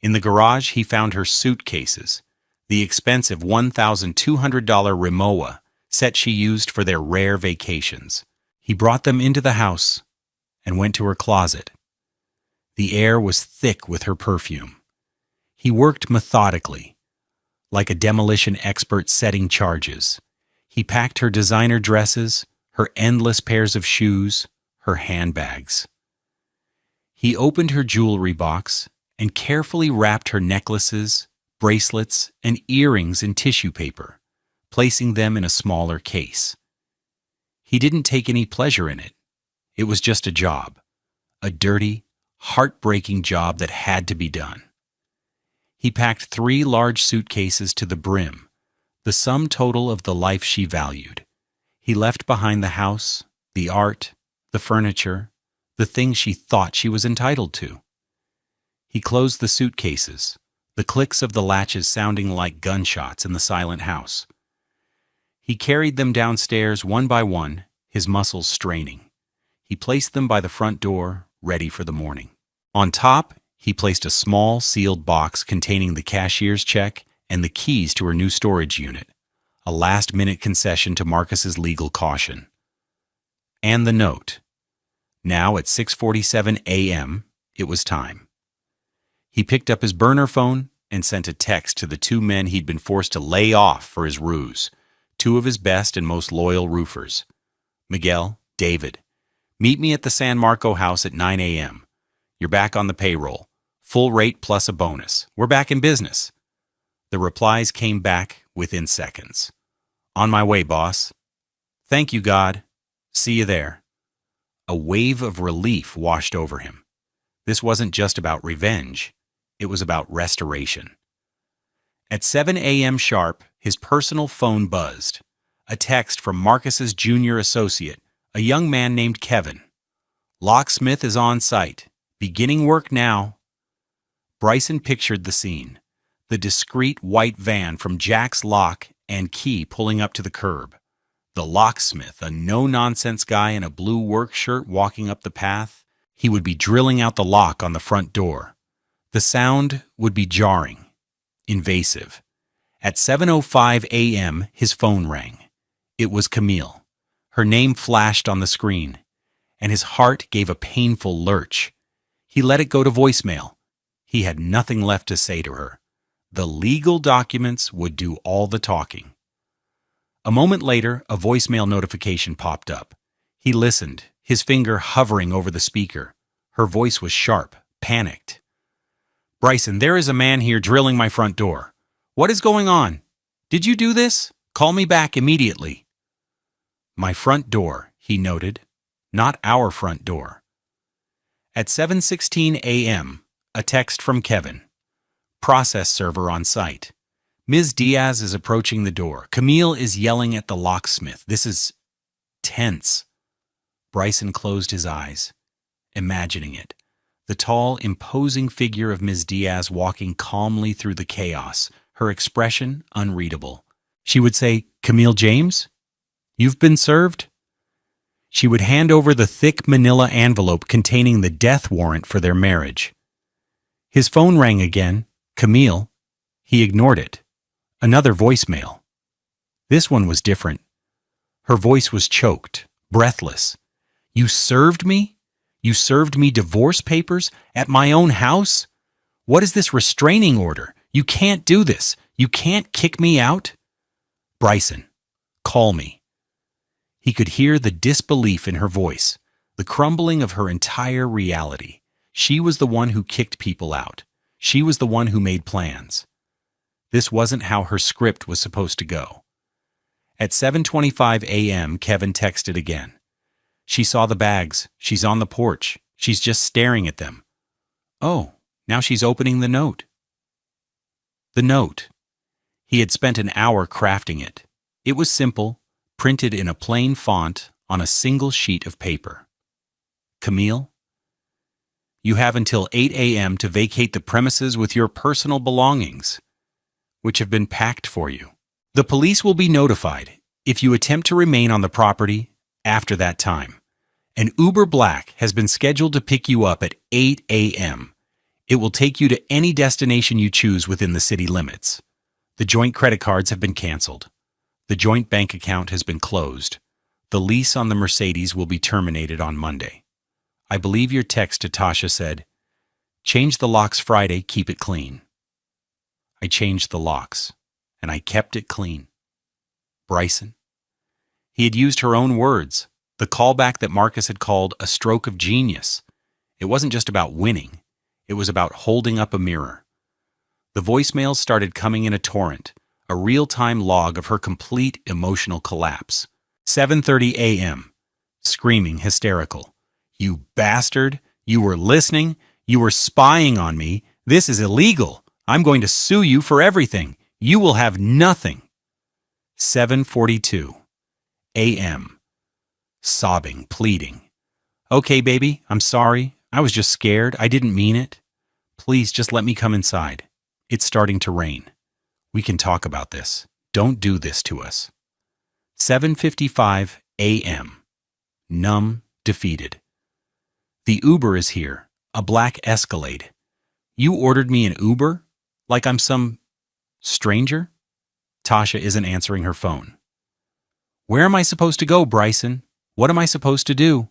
In the garage, he found her suitcases, the expensive $1,200 Rimowa set she used for their rare vacations. He brought them into the house and went to her closet. The air was thick with her perfume. He worked methodically, like a demolition expert setting charges. He packed her designer dresses, her endless pairs of shoes, her handbags. He opened her jewelry box and carefully wrapped her necklaces, bracelets, and earrings in tissue paper, placing them in a smaller case. He didn't take any pleasure in it. It was just a job, a dirty, heartbreaking job that had to be done. He packed 3 large suitcases to the brim, the sum total of the life she valued. He left behind the house, the art, the furniture, the things she thought she was entitled to. He closed the suitcases, the clicks of the latches sounding like gunshots in the silent house. He carried them downstairs one by one, his muscles straining. He placed them by the front door, ready for the morning. On top, he placed a small, sealed box containing the cashier's check and the keys to her new storage unit, a last-minute concession to Marcus's legal caution. And the note. Now at 6:47 a.m., it was time. He picked up his burner phone and sent a text to the 2 men he'd been forced to lay off for his ruse, 2 of his best and most loyal roofers. Miguel, David, meet me at the San Marco house at 9 a.m. You're back on the payroll. Full rate plus a bonus. We're back in business. The replies came back within seconds. On my way, boss. Thank you, God. See you there. A wave of relief washed over him. This wasn't just about revenge. It was about restoration. At 7 a.m. sharp, his personal phone buzzed. A text from Marcus's junior associate, a young man named Kevin. Locksmith is on site. Beginning work now. Bryson pictured the scene. The discreet white van from Jack's Lock and Key pulling up to the curb. The locksmith, a no-nonsense guy in a blue work shirt walking up the path. He would be drilling out the lock on the front door. The sound would be jarring, invasive. At 7:05 a.m., his phone rang. It was Camille. Her name flashed on the screen, and his heart gave a painful lurch. He let it go to voicemail. He had nothing left to say to her. The legal documents would do all the talking. A moment later, a voicemail notification popped up. He listened, his finger hovering over the speaker. Her voice was sharp, panicked. Bryson, there is a man here drilling my front door. What is going on? Did you do this? Call me back immediately. My front door, he noted. Not our front door. At 7:16 a.m., a text from Kevin. Process server on site. Ms. Diaz is approaching the door. Camille is yelling at the locksmith. This is tense. Bryson closed his eyes, imagining it. The tall, imposing figure of Ms. Diaz walking calmly through the chaos, her expression unreadable. She would say, "Camille James? You've been served?" She would hand over the thick manila envelope containing the death warrant for their marriage. His phone rang again. Camille. He ignored it. Another voicemail. This one was different. Her voice was choked, breathless. "You served me? You served me divorce papers at my own house? What is this restraining order? You can't do this. You can't kick me out." "Bryson, call me." He could hear the disbelief in her voice, the crumbling of her entire reality. She was the one who kicked people out. She was the one who made plans. This wasn't how her script was supposed to go. At 7:25 a.m., Kevin texted again. "She saw the bags. She's on the porch. She's just staring at them." Oh, now she's opening the note. The note. He had spent an hour crafting it. It was simple, printed in a plain font on a single sheet of paper. "Camille, you have until 8 a.m. to vacate the premises with your personal belongings, which have been packed for you. The police will be notified if you attempt to remain on the property after that time. An Uber Black has been scheduled to pick you up at 8 a.m. It will take you to any destination you choose within the city limits. The joint credit cards have been canceled. The joint bank account has been closed. The lease on the Mercedes will be terminated on Monday. I believe your text to Tasha said, 'Change the locks Friday, keep it clean.' I changed the locks, and I kept it clean." Bryson. He had used her own words, the callback that Marcus had called a stroke of genius. It wasn't just about winning. It was about holding up a mirror. The voicemails started coming in a torrent, a real-time log of her complete emotional collapse. 7:30 a.m., screaming hysterical. "You bastard! You were listening! You were spying on me! This is illegal! I'm going to sue you for everything! You will have nothing!" 7:42 a.m., sobbing, pleading. "Okay, baby, I'm sorry. I was just scared. I didn't mean it. Please just let me come inside. It's starting to rain. We can talk about this. Don't do this to us." 7:55 a.m., numb, defeated. "The Uber is here, a black Escalade. You ordered me an Uber? Like I'm some stranger?" Tasha isn't answering her phone. "Where am I supposed to go, Bryson? What am I supposed to do?"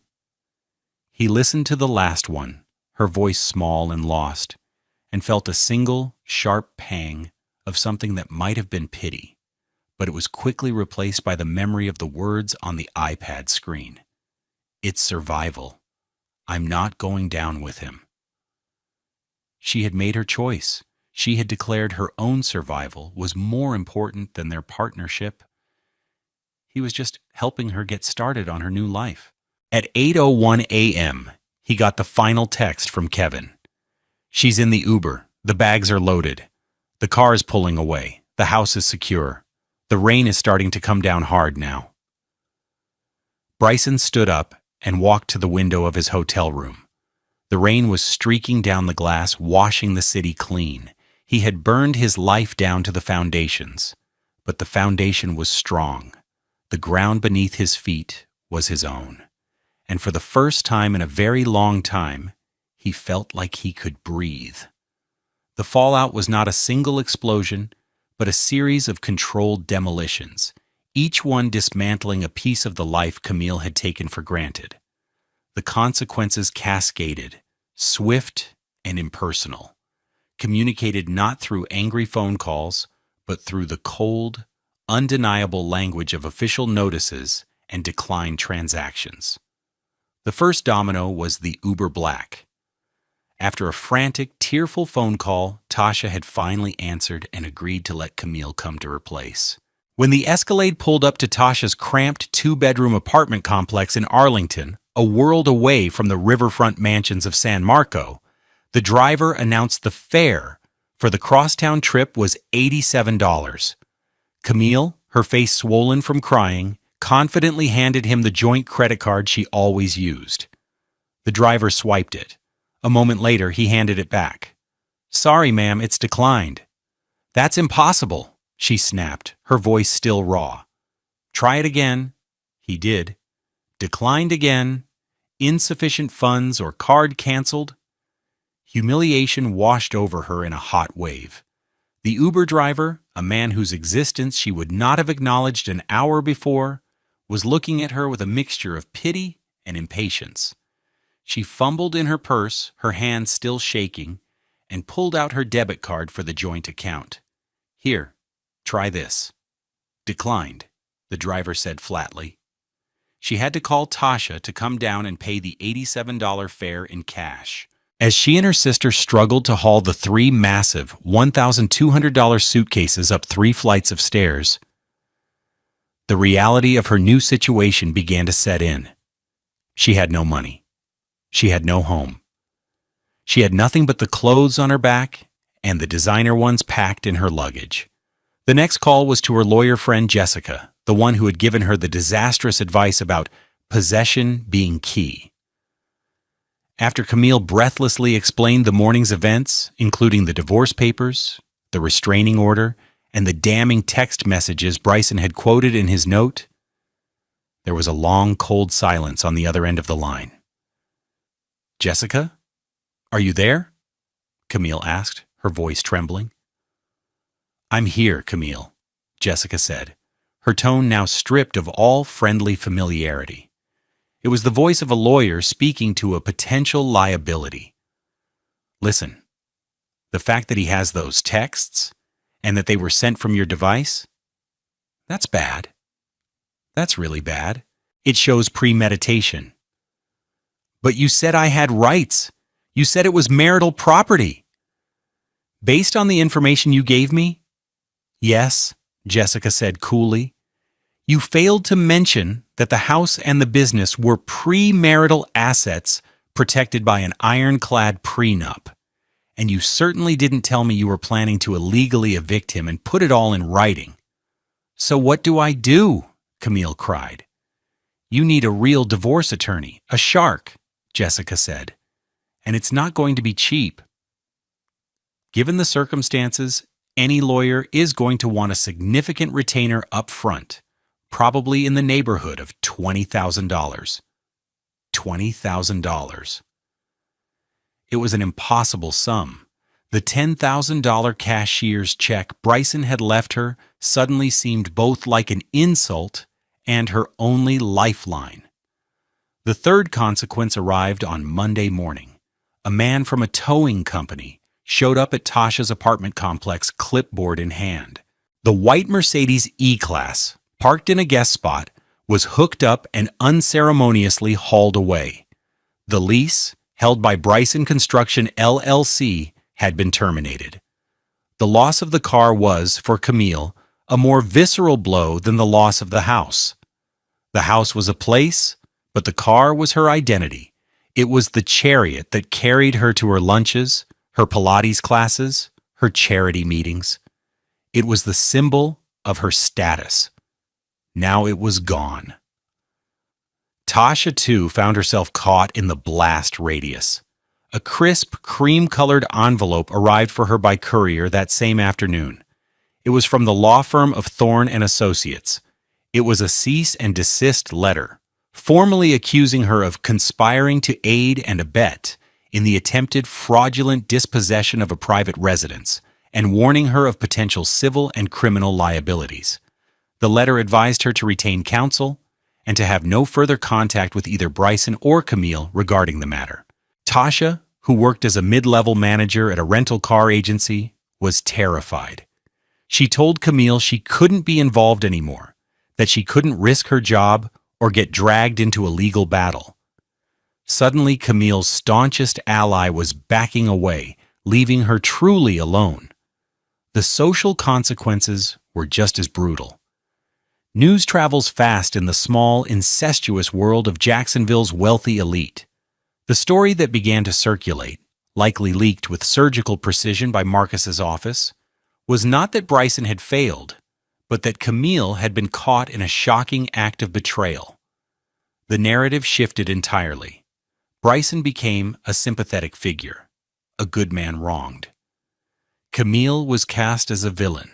He listened to the last one, her voice small and lost, and felt a single, sharp pang of something that might have been pity, but it was quickly replaced by the memory of the words on the iPad screen. "It's survival. I'm not going down with him." She had made her choice. She had declared her own survival was more important than their partnership. He was just helping her get started on her new life. At 8:01 a.m., he got the final text from Kevin. "She's in the Uber. The bags are loaded. The car is pulling away. The house is secure. The rain is starting to come down hard now." Bryson stood up and walked to the window of his hotel room. The rain was streaking down the glass, washing the city clean. He had burned his life down to the foundations, but the foundation was strong. The ground beneath his feet was his own. And for the first time in a very long time, he felt like he could breathe. The fallout was not a single explosion, but a series of controlled demolitions, each one dismantling a piece of the life Camille had taken for granted. The consequences cascaded, swift and impersonal, communicated not through angry phone calls, but through the cold, undeniable language of official notices and declined transactions. The first domino was the Uber Black. After a frantic, tearful phone call, Tasha had finally answered and agreed to let Camille come to her place. When the Escalade pulled up to Tasha's cramped two-bedroom apartment complex in Arlington, a world away from the riverfront mansions of San Marco, the driver announced the fare for the crosstown trip was $87. Camille, her face swollen from crying, confidently handed him the joint credit card she always used. The driver swiped it. A moment later, he handed it back. "Sorry, ma'am, it's declined." "That's impossible," she snapped, her voice still raw. "Try it again." He did. Declined again. Insufficient funds or card canceled. Humiliation washed over her in a hot wave. The Uber driver, a man whose existence she would not have acknowledged an hour before, was looking at her with a mixture of pity and impatience. She fumbled in her purse, her hand still shaking, and pulled out her debit card for the joint account. "Here, try this." "Declined," the driver said flatly. She had to call Tasha to come down and pay the $87 fare in cash. As she and her sister struggled to haul the three massive $1,200 suitcases up 3 flights of stairs, the reality of her new situation began to set in. She had no money. She had no home. She had nothing but the clothes on her back and the designer ones packed in her luggage. The next call was to her lawyer friend Jessica, the one who had given her the disastrous advice about possession being key. After Camille breathlessly explained the morning's events, including the divorce papers, the restraining order, and the damning text messages Bryson had quoted in his note, there was a long, cold silence on the other end of the line. "Jessica? Are you there?" Camille asked, her voice trembling. "I'm here, Camille," Jessica said, her tone now stripped of all friendly familiarity. It was the voice of a lawyer speaking to a potential liability. "Listen, the fact that he has those texts, and that they were sent from your device, that's bad. That's really bad. It shows premeditation." "But you said I had rights. You said it was marital property." "Based on the information you gave me?" "Yes," Jessica said coolly. "You failed to mention that the house and the business were premarital assets protected by an ironclad prenup. And you certainly didn't tell me you were planning to illegally evict him and put it all in writing." "So what do I do?" Camille cried. "You need a real divorce attorney, a shark," Jessica said. "And it's not going to be cheap." Given the circumstances, any lawyer is going to want a significant retainer up front, probably in the neighborhood of $20,000. $20,000. It was an impossible sum. The $10,000 cashier's check Bryson had left her suddenly seemed both like an insult and her only lifeline. The third consequence arrived on Monday morning. A man from a towing company showed up at Tasha's apartment complex, clipboard in hand. The white Mercedes E-Class, parked in a guest spot, was hooked up and unceremoniously hauled away. The lease, held by Bryson Construction LLC, had been terminated. The loss of the car was, for Camille, a more visceral blow than the loss of the house. The house was a place, but the car was her identity. It was the chariot that carried her to her lunches, her Pilates classes, her charity meetings. It was the symbol of her status. Now it was gone. Tasha, too, found herself caught in the blast radius. A crisp, cream-colored envelope arrived for her by courier that same afternoon. It was from the law firm of Thorne and Associates. It was a cease and desist letter, formally accusing her of conspiring to aid and abet in the attempted fraudulent dispossession of a private residence, and warning her of potential civil and criminal liabilities. The letter advised her to retain counsel and to have no further contact with either Bryson or Camille regarding the matter. Tasha, who worked as a mid-level manager at a rental car agency, was terrified. She told Camille she couldn't be involved anymore, that she couldn't risk her job or get dragged into a legal battle. Suddenly, Camille's staunchest ally was backing away, leaving her truly alone. The social consequences were just as brutal. News travels fast in the small, incestuous world of Jacksonville's wealthy elite. The story that began to circulate, likely leaked with surgical precision by Marcus's office, was not that Bryson had failed, but that Camille had been caught in a shocking act of betrayal. The narrative shifted entirely. Bryson became a sympathetic figure, a good man wronged. Camille was cast as a villain,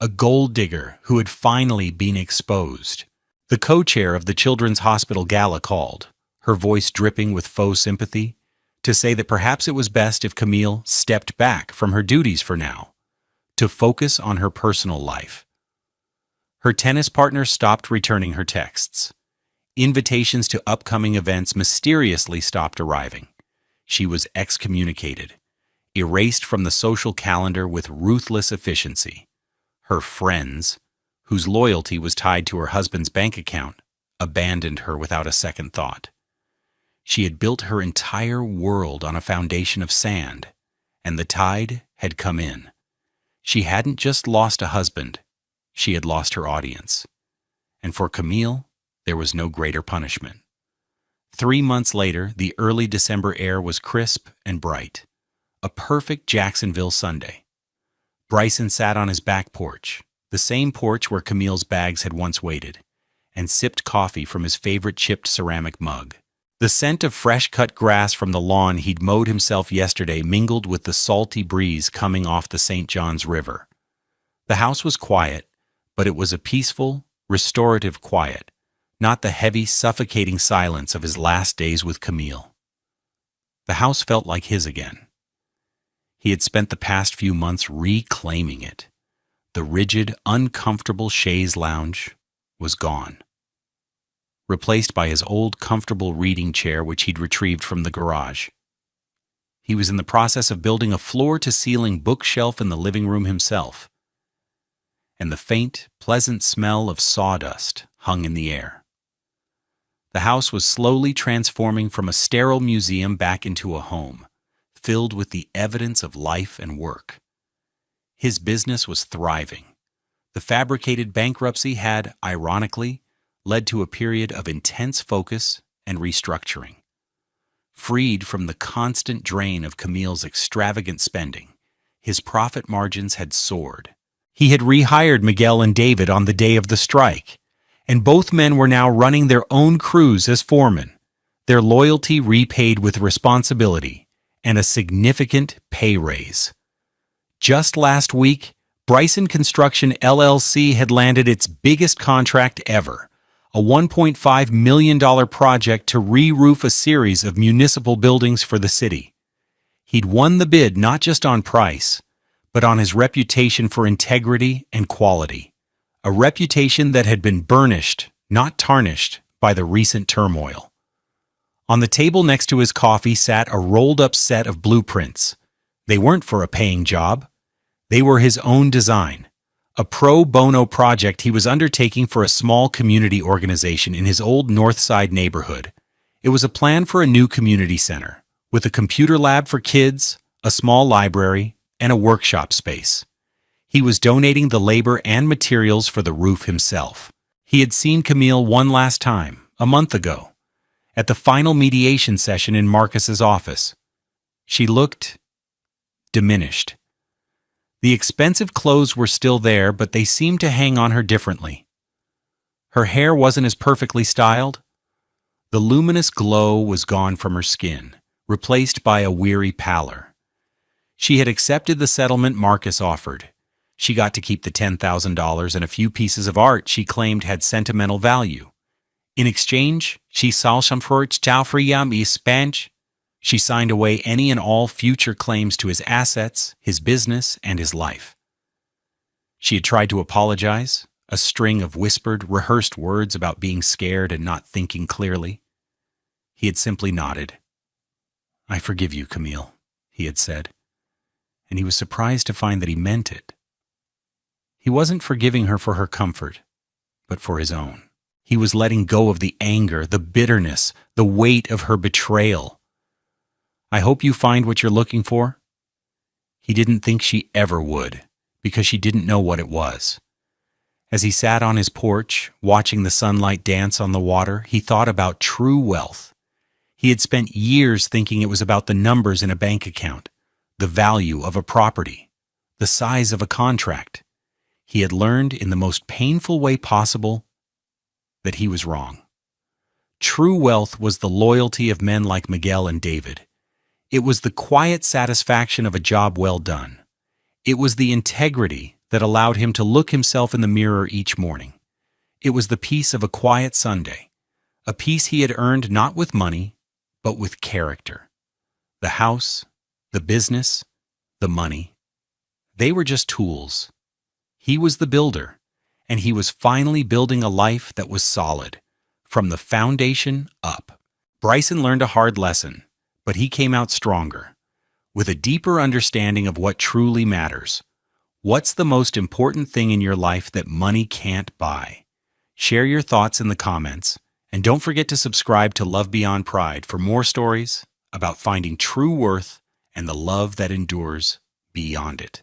a gold digger who had finally been exposed. The co-chair of the Children's Hospital Gala called, her voice dripping with faux sympathy, to say that perhaps it was best if Camille stepped back from her duties for now, to focus on her personal life. Her tennis partner stopped returning her texts. Invitations to upcoming events mysteriously stopped arriving. She was excommunicated, erased from the social calendar with ruthless efficiency. Her friends, whose loyalty was tied to her husband's bank account, abandoned her without a second thought. She had built her entire world on a foundation of sand, and the tide had come in. She hadn't just lost a husband, she had lost her audience. And for Camille, there was no greater punishment. 3 months later, the early December air was crisp and bright. A perfect Jacksonville Sunday. Bryson sat on his back porch, the same porch where Camille's bags had once waited, and sipped coffee from his favorite chipped ceramic mug. The scent of fresh-cut grass from the lawn he'd mowed himself yesterday mingled with the salty breeze coming off the St. Johns River. The house was quiet, but it was a peaceful, restorative quiet, not the heavy, suffocating silence of his last days with Camille. The house felt like his again. He had spent the past few months reclaiming it. The rigid, uncomfortable chaise lounge was gone, replaced by his old, comfortable reading chair which he'd retrieved from the garage. He was in the process of building a floor-to-ceiling bookshelf in the living room himself, and the faint, pleasant smell of sawdust hung in the air. The house was slowly transforming from a sterile museum back into a home, filled with the evidence of life and work. His business was thriving. The fabricated bankruptcy had, ironically, led to a period of intense focus and restructuring. Freed from the constant drain of Camille's extravagant spending, his profit margins had soared. He had rehired Miguel and David on the day of the strike, and both men were now running their own crews as foremen, their loyalty repaid with responsibility and a significant pay raise. Just last week, Bryson Construction LLC had landed its biggest contract ever, a $1.5 million project to re-roof a series of municipal buildings for the city. He'd won the bid not just on price, but on his reputation for integrity and quality, a reputation that had been burnished, not tarnished, by the recent turmoil. On the table next to his coffee sat a rolled-up set of blueprints. They weren't for a paying job. They were his own design, a pro bono project he was undertaking for a small community organization in his old North Side neighborhood. It was a plan for a new community center, with a computer lab for kids, a small library, and a workshop space. He was donating the labor and materials for the roof himself. He had seen Camille one last time, a month ago, at the final mediation session in Marcus's office. She looked diminished. The expensive clothes were still there, but they seemed to hang on her differently. Her hair wasn't as perfectly styled. The luminous glow was gone from her skin, replaced by a weary pallor. She had accepted the settlement Marcus offered. She got to keep the $10,000 and a few pieces of art she claimed had sentimental value. In exchange, she signed away any and all future claims to his assets, his business, and his life. She had tried to apologize, a string of whispered, rehearsed words about being scared and not thinking clearly. He had simply nodded. "I forgive you, Camille," he had said, and he was surprised to find that he meant it. He wasn't forgiving her for her comfort, but for his own. He was letting go of the anger, the bitterness, the weight of her betrayal. "I hope you find what you're looking for." He didn't think she ever would, because she didn't know what it was. As he sat on his porch, watching the sunlight dance on the water, he thought about true wealth. He had spent years thinking it was about the numbers in a bank account, the value of a property, the size of a contract. He had learned in the most painful way possible that he was wrong. True wealth was the loyalty of men like Miguel and David. It was the quiet satisfaction of a job well done. It was the integrity that allowed him to look himself in the mirror each morning. It was the peace of a quiet Sunday, a peace he had earned not with money, but with character. The house, the business, the money, they were just tools. He was the builder, and he was finally building a life that was solid, from the foundation up. Bryson learned a hard lesson, but he came out stronger, with a deeper understanding of what truly matters. What's the most important thing in your life that money can't buy? Share your thoughts in the comments, and don't forget to subscribe to Love Beyond Pride for more stories about finding true worth and the love that endures beyond it.